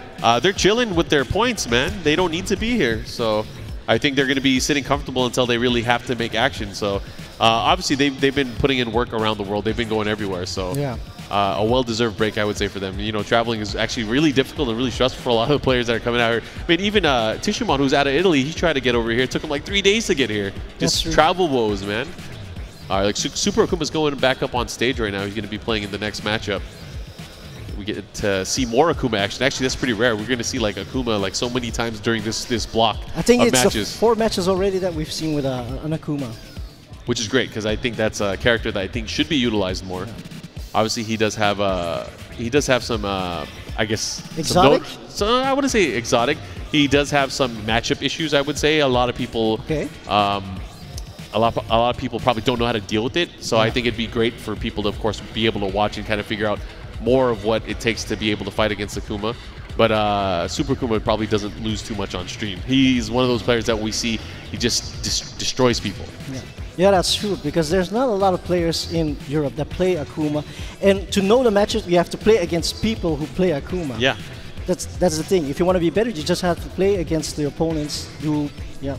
They're chilling with their points, man. They don't need to be here. So I think they're going to be sitting comfortable until they really have to make action. So obviously they've been putting in work around the world. They've been going everywhere. So Yeah. a well-deserved break, I would say, for them. You know, traveling is actually really difficult and really stressful for a lot of the players that are coming out here. I mean, even Tishimon, who's out of Italy, he tried to get over here. It took him like 3 days to get here. Just travel woes, man. All right, like Super Akuma's going back up on stage right now. He's going to be playing in the next matchup. We get to see more Akuma action. Actually, that's pretty rare. We're going to see like Akuma like so many times during this block I think of it's matches. the 4 matches already that we've seen with an Akuma. which is great because I think that's a character that I think should be utilized more. Obviously, he does have some I guess Exotic? So I wouldn't say exotic. He does have some matchup issues. I would say a lot of people. Okay. A lot of people probably don't know how to deal with it. So I think it'd be great for people to, of course, be able to watch and kind of figure out more of what it takes to be able to fight against Akuma. But Super Akuma probably doesn't lose too much on stream. He's one of those players that we see, he just destroys people. Yeah, that's true, because there's not a lot of players in Europe that play Akuma. And to know the matches, you have to play against people who play Akuma. Yeah. That's the thing. If you want to be better, you just have to play against the opponents who, yeah.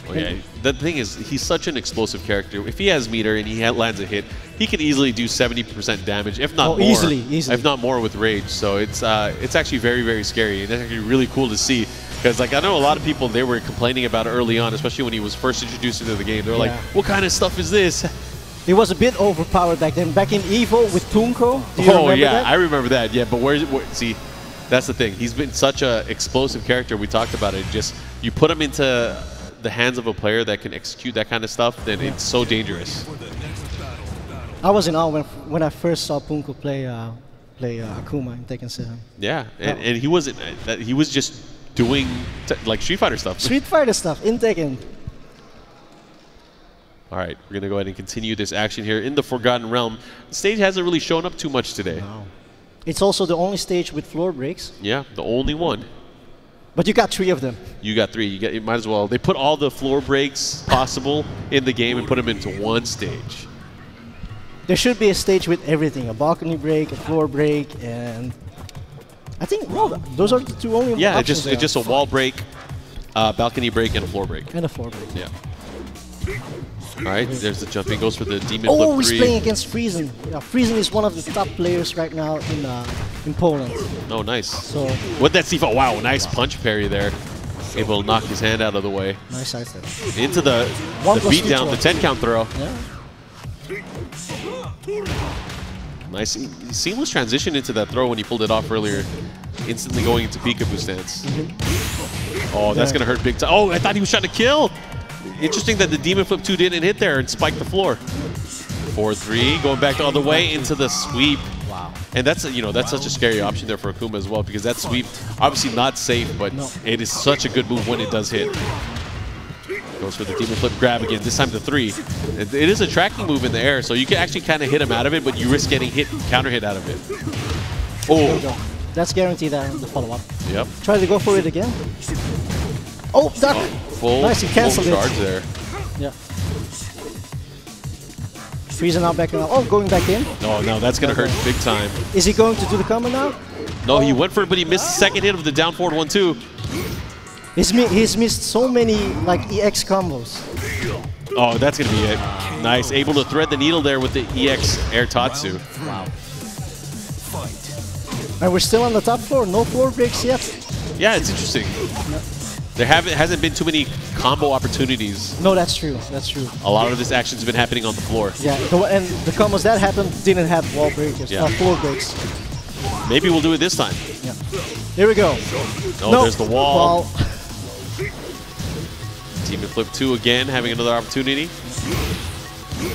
Oh, yeah. The thing is, he's such an explosive character. If he has meter and he lands a hit, he can easily do 70% damage, if not more. Easily. If not more with rage. So it's actually very, very scary. And it's actually really cool to see. Because like I know a lot of people, they were complaining about it early on, especially when he was first introduced into the game. They were like, what kind of stuff is this? It was a bit overpowered back then. Back in Evo with Punko. Do you remember that? I remember that. Yeah, but see, that's the thing. He's been such an explosive character. We talked about it. Just you put him into the hands of a player that can execute that kind of stuff, then it's so dangerous. I was in awe when I first saw Punko play Akuma in Tekken 7. Yeah, and he wasn't. He was just doing like Street Fighter stuff. Street Fighter stuff in Tekken. All right, we're going to go ahead and continue this action here in the Forgotten Realm. The stage hasn't really shown up too much today. No. It's also the only stage with floor breaks. Yeah, the only one. But you got 3 of them. You got 3. You might as well. They put all the floor breaks possible in the game and put them into one stage. There should be a stage with everything. A balcony break, a floor break, and I think, well, those are the 2 only options. It's just a wall break, balcony break, and a floor break. And a floor break. Yeah. All right, there's the jumping. Goes for the Demon Flip 3. Oh, he's playing against Friesen. Yeah, Friesen is one of the top players right now in Poland. Oh, nice. So what that Steve? Oh, wow, nice punch parry there. Able to knock his hand out of the way. Nice side step. Into the beat down, the 10 count throw. Yeah. Nice, seamless transition into that throw when he pulled it off earlier. Instantly going into peekaboo stance. Oh, that's gonna hurt big time. Oh, I thought he was trying to kill. Interesting that the Demon Flip 2 didn't hit there and spiked the floor. 4-3, going back all the way into the sweep. Wow. And that's that's such a scary option there for Akuma as well, because that sweep, obviously not safe, but it is such a good move when it does hit. Goes for the Demon Flip grab again, this time the 3. It is a tracking move in the air, so you can actually kind of hit him out of it, but you risk getting counter hit out of it. Oh. That's guaranteed the follow-up. Yep. Try to go for it again. Oh, duck! Nice, he canceled it. Charge there. Yeah. Friesen now back now. Oh, going back in. No, that's going to hurt big time. Is he going to do the combo now? No, he went for it, but he missed the second hit of the down forward 1-2. He's missed so many like EX combos. Oh, that's going to be it. Nice. Able to thread the needle there with the EX Air Tatsu. Wow. And we're still on the top floor. No floor breaks yet. Yeah, it's interesting. There hasn't been too many combo opportunities. No, that's true. That's true. A lot of this action's been happening on the floor. Yeah, and the combos that happened didn't have wall breakers, floor breaks. Maybe we'll do it this time. Yeah. Here we go. Oh, no, there's the wall. Demon Flip 2 again, having another opportunity.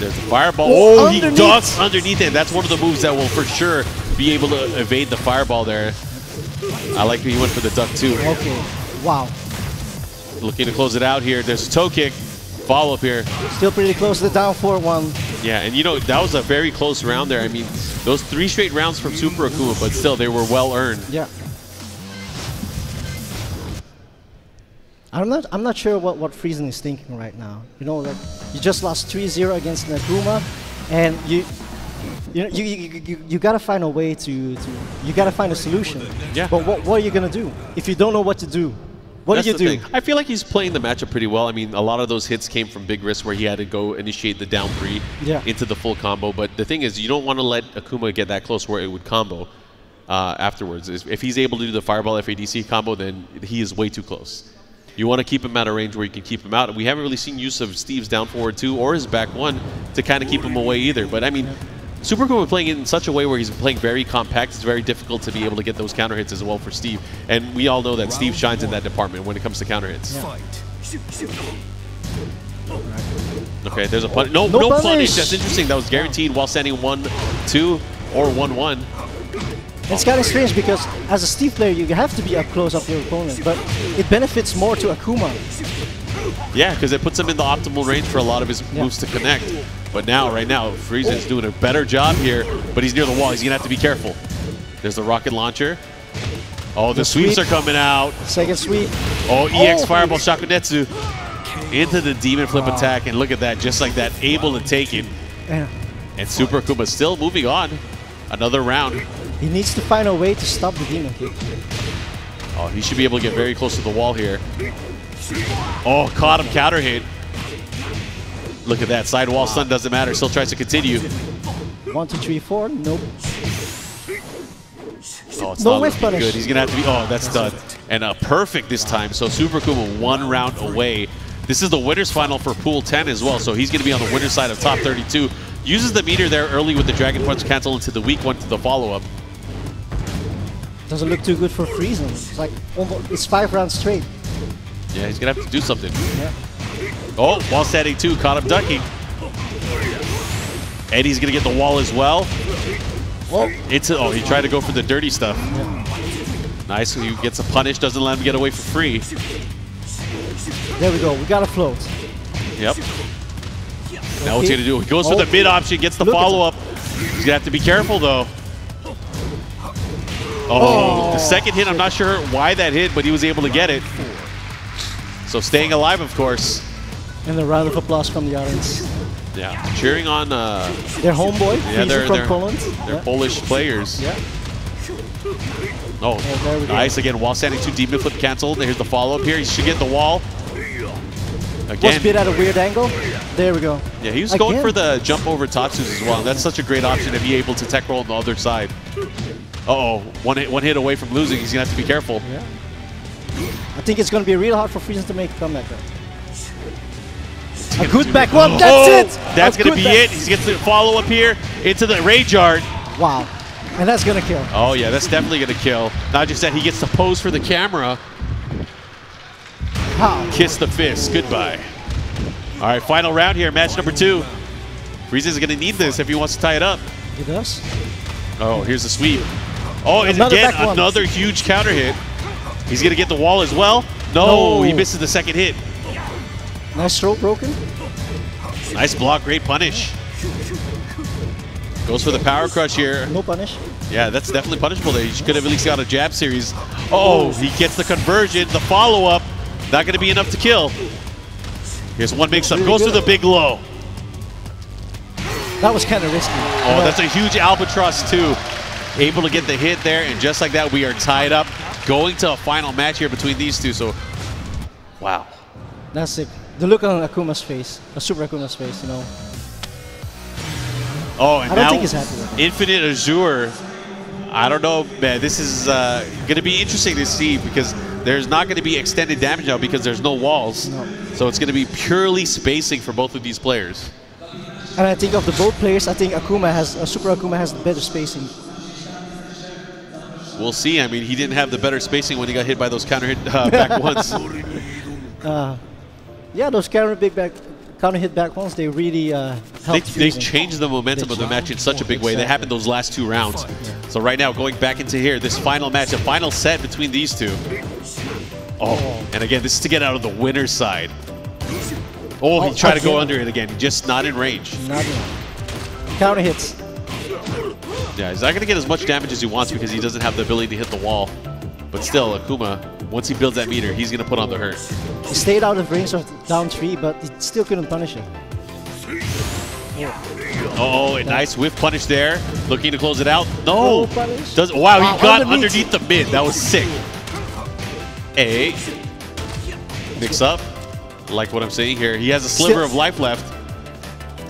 There's the fireball. Oh, he ducks underneath it. That's one of the moves that will for sure be able to evade the fireball there. I like that he went for the duck too. Okay. Wow. Looking to close it out here. There's a toe kick. Follow-up here. Still pretty close to the down 4-1. Yeah, and that was a very close round there. I mean, those 3 straight rounds from Super Akuma, but still, they were well earned. Yeah. I'm not sure what Friesen is thinking right now. You know, like you just lost 3-0 against Akuma, and you gotta find a way you gotta find a solution. Yeah. But what are you gonna do if you don't know what to do? What do you do? I feel like he's playing the matchup pretty well. I mean, a lot of those hits came from big risks where he had to go initiate the down 3 into the full combo. But the thing is, you don't want to let Akuma get that close where it would combo afterwards. If he's able to do the Fireball FADC combo, then he is way too close. You want to keep him at a range where you can keep him out. We haven't really seen use of Steve's down forward 2 or his back 1 to kind of keep him away either. But I mean, Super Akuma playing it in such a way where he's playing very compact. It's very difficult to be able to get those counter hits as well for Steve. And we all know that Steve shines in that department when it comes to counter hits. Yeah. Okay, there's a punish. No punish. That's interesting. That was guaranteed while standing 1-2 or 1-1. It's kind of strange because as a Steve player, you have to be up close of your opponent, but it benefits more to Akuma. Yeah, because it puts him in the optimal range for a lot of his moves to connect. But now, right now, Friesen's doing a better job here, but he's near the wall. He's going to have to be careful. There's the rocket launcher. Oh, the sweeps are coming out. Second sweep. Oh, EX Fireball Shakunetsu into the Demon Flip attack, and look at that, just like that, able to take it. Yeah. And Super Akuma still moving on. Another round. He needs to find a way to stop the Demon Kick. Oh, he should be able to get very close to the wall here. Oh, caught him, counter hit. Look at that, sidewall stun doesn't matter, still tries to continue. 1, 2, 3, 4, nope. Oh, it's No not whiff looking punish. good. He's gonna have to be, oh, that's done. And perfect this time, so Super Akuma 1 round away. This is the winner's final for Pool 10 as well, so he's gonna be on the winner's side of top 32. Uses the meter there early with the Dragon Punch cancel into the weak one to the follow-up. Doesn't look too good for Friesen. It's like almost, it's 5 rounds straight. Yeah, he's gonna have to do something. Yeah. Oh, while standing 2, caught him ducking. Eddie's gonna get the wall as well. Oh, Oh, he tried to go for the dirty stuff. Nice, he gets a punish, doesn't let him get away for free. there we go. We got a float. Yep. Now what's he gonna do? He goes for the mid option, gets the follow-up. He's gonna have to be careful though. Oh, the second hit, I'm not sure why that hit, but he was able to get it. So staying alive, of course. And a round of applause from the audience. Yeah, cheering on Their homeboy, yeah, Friesen from Poland. They're Polish players. Yeah. Oh, there we go. nice. Again, wall standing 2, Demon Flip canceled. Here's the follow-up here. He should get the wall. Was Again. bit at a weird angle. There we go. Yeah, he was going for the jump over Tatsus as well. That's such a great option to be able to tech roll on the other side. Uh-oh, one hit away from losing. He's going to have to be careful. Yeah. I think it's going to be real hard for Friesen to make a comeback though. A good back one, that's it! That's going to be it. He gets the follow-up here into the Rage Art. Wow. And that's going to kill. Oh, yeah, that's definitely going to kill. Not just that, he gets to pose for the camera. How? Kiss the fist. Goodbye. All right, final round here, match number 2. Friesen's going to need this if he wants to tie it up. He does. Oh, here's the sweep. Oh, and Another again, back one. another huge counter hit. He's going to get the wall as well. No, he misses the second hit. Nice throw broken. Nice block, great punish. Goes for the power crush here. No punish. Yeah, that's definitely punishable there. He could have at least got a jab series. Oh, he gets the conversion, the follow-up. Not going to be enough to kill. Here's one mix-up. Goes for the big low. That was kind of risky. Oh, that's a huge albatross too. Able to get the hit there, and just like that, we are tied up. Going to a final match here between these two, so wow. That's it. The look on Akuma's face, Super Akuma's face, you know. Oh, and I don't now think he's happy with it. Infinite Azure. I don't know, man. This is going to be interesting to see because there's not going to be extended damage now because there's no walls. No. So it's going to be purely spacing for both of these players. And I think of the both players, I think Super Akuma has the better spacing. We'll see. I mean, he didn't have the better spacing when he got hit by those counter hit back ones. Yeah, those counter hit back ones, they really helped. They changed the momentum of the match in such a big way. They happened those last 2 rounds. So right now, going back into here, this final match, a final set between these two. Oh, and again, this is to get out of the winner's side. Oh, he tried to go under it again. Just not in range. Not in. Counter hits. Yeah, he's not going to get as much damage as he wants because he doesn't have the ability to hit the wall. But still, Akuma, once he builds that meter, he's going to put on the hurt. He stayed out of range of down 3, but he still couldn't punish it. Oh, a nice whiff punish there. Looking to close it out. No! Punish. Wow, he got underneath the mid. That was sick. A. Mix up. Like what I'm saying here. He has a sliver of life left.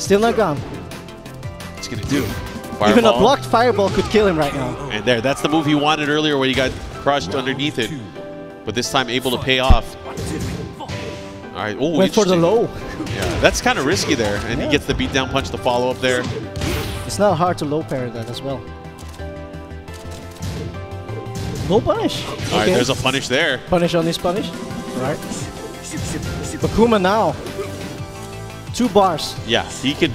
Still not gone. What's he going to do? Fireball. Even a blocked fireball could kill him right now. And there, that's the move he wanted earlier where he got crushed underneath it. But this time able to pay off. All right. Oh, went for the low. Yeah, that's kind of risky there. And he gets the beatdown punch, the follow-up there. It's not hard to low pair that as well. No punish. All right, there's a punish there. Punish on this punish. All right. Akuma now. 2 bars. Yeah, he could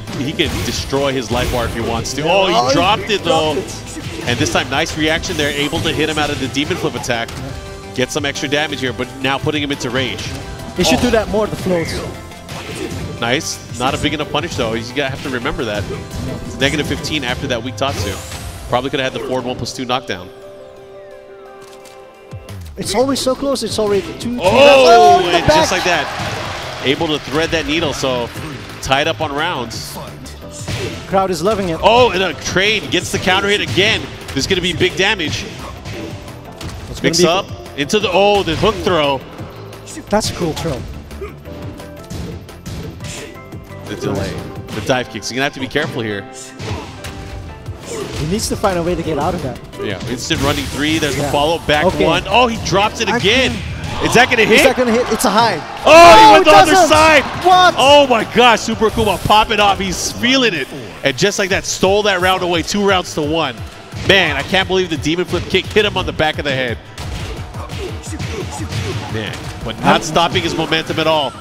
destroy his life bar if he wants to. Oh, he dropped it though. And this time, nice reaction there, able to hit him out of the demon flip attack. Get some extra damage here, but now putting him into rage. He should do that more, the floats. Nice. Not a big enough punish though. He's gonna have to remember that. It's negative 15 after that weak Tatsu. Probably could have had the forward 1+2 knockdown. It's always so close. It's already 2. Oh, and just like that, able to thread that needle. So tied up on rounds. Crowd is loving it. Oh, and a trade gets the counter hit again. There's going to be big damage. Mix up into the the hook throw. That's a cool throw. The delay, the dive kicks. You're gonna have to be careful here. He needs to find a way to get out of that. Yeah, instant running 3. There's the follow back 1. Oh, he drops it again. Is that gonna hit? Is that gonna hit? It's a hide. Oh, he went the other side. What? Oh my gosh, Super Akuma pop it off. He's feeling it. And just like that, stole that round away. 2 rounds to 1. Man, I can't believe the demon flip kick hit him on the back of the head. Man, but not stopping his momentum at all.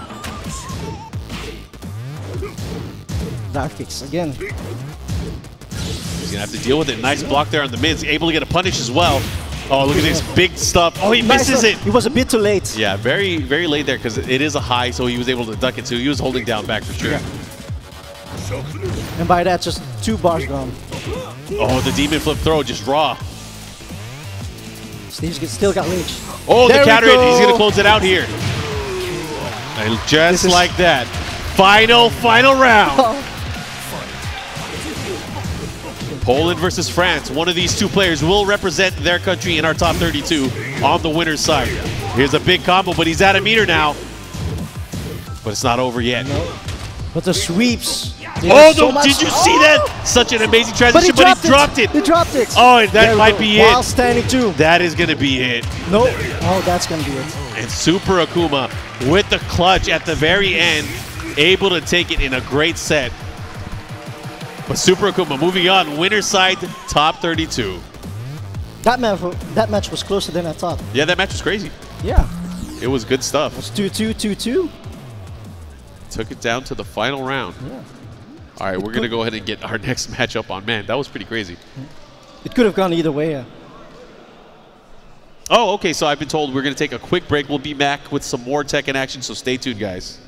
Dive kicks again. He's gonna have to deal with it. Nice block there on the mids. Able to get a punish as well. Oh, look at this big stuff. Oh, he misses it. He was a bit too late. Yeah, very, very late there because it is a high, so he was able to duck it too. He was holding down back for sure. Yeah. And by that, just 2 bars gone. Oh, the demon flip throw, just raw. Steve's still got reach. Oh, the counter hit. He's going to close it out here. And just like that. Final round. Poland versus France. One of these 2 players will represent their country in our top 32 on the winner's side. Here's a big combo, but he's at a meter now. But it's not over yet. No. But the sweeps. Oh, no, did you see that? Such an amazing transition, but he dropped it. He dropped it. Oh, that might be it. While standing too. That is going to be it. No. Oh, that's going to be it. And Super Akuma with the clutch at the very end, able to take it in a great set. But Super Akuma moving on, winner's side, top 32. That match was closer than I thought. Yeah, that match was crazy. Yeah. It was good stuff. It's 2-2, 2-2. Took it down to the final round. Yeah. All right, we're going to go ahead and get our next matchup on. Man, that was pretty crazy. It could have gone either way. Yeah. Oh, okay, so I've been told we're going to take a quick break. We'll be back with some more Tekken action, so stay tuned, guys.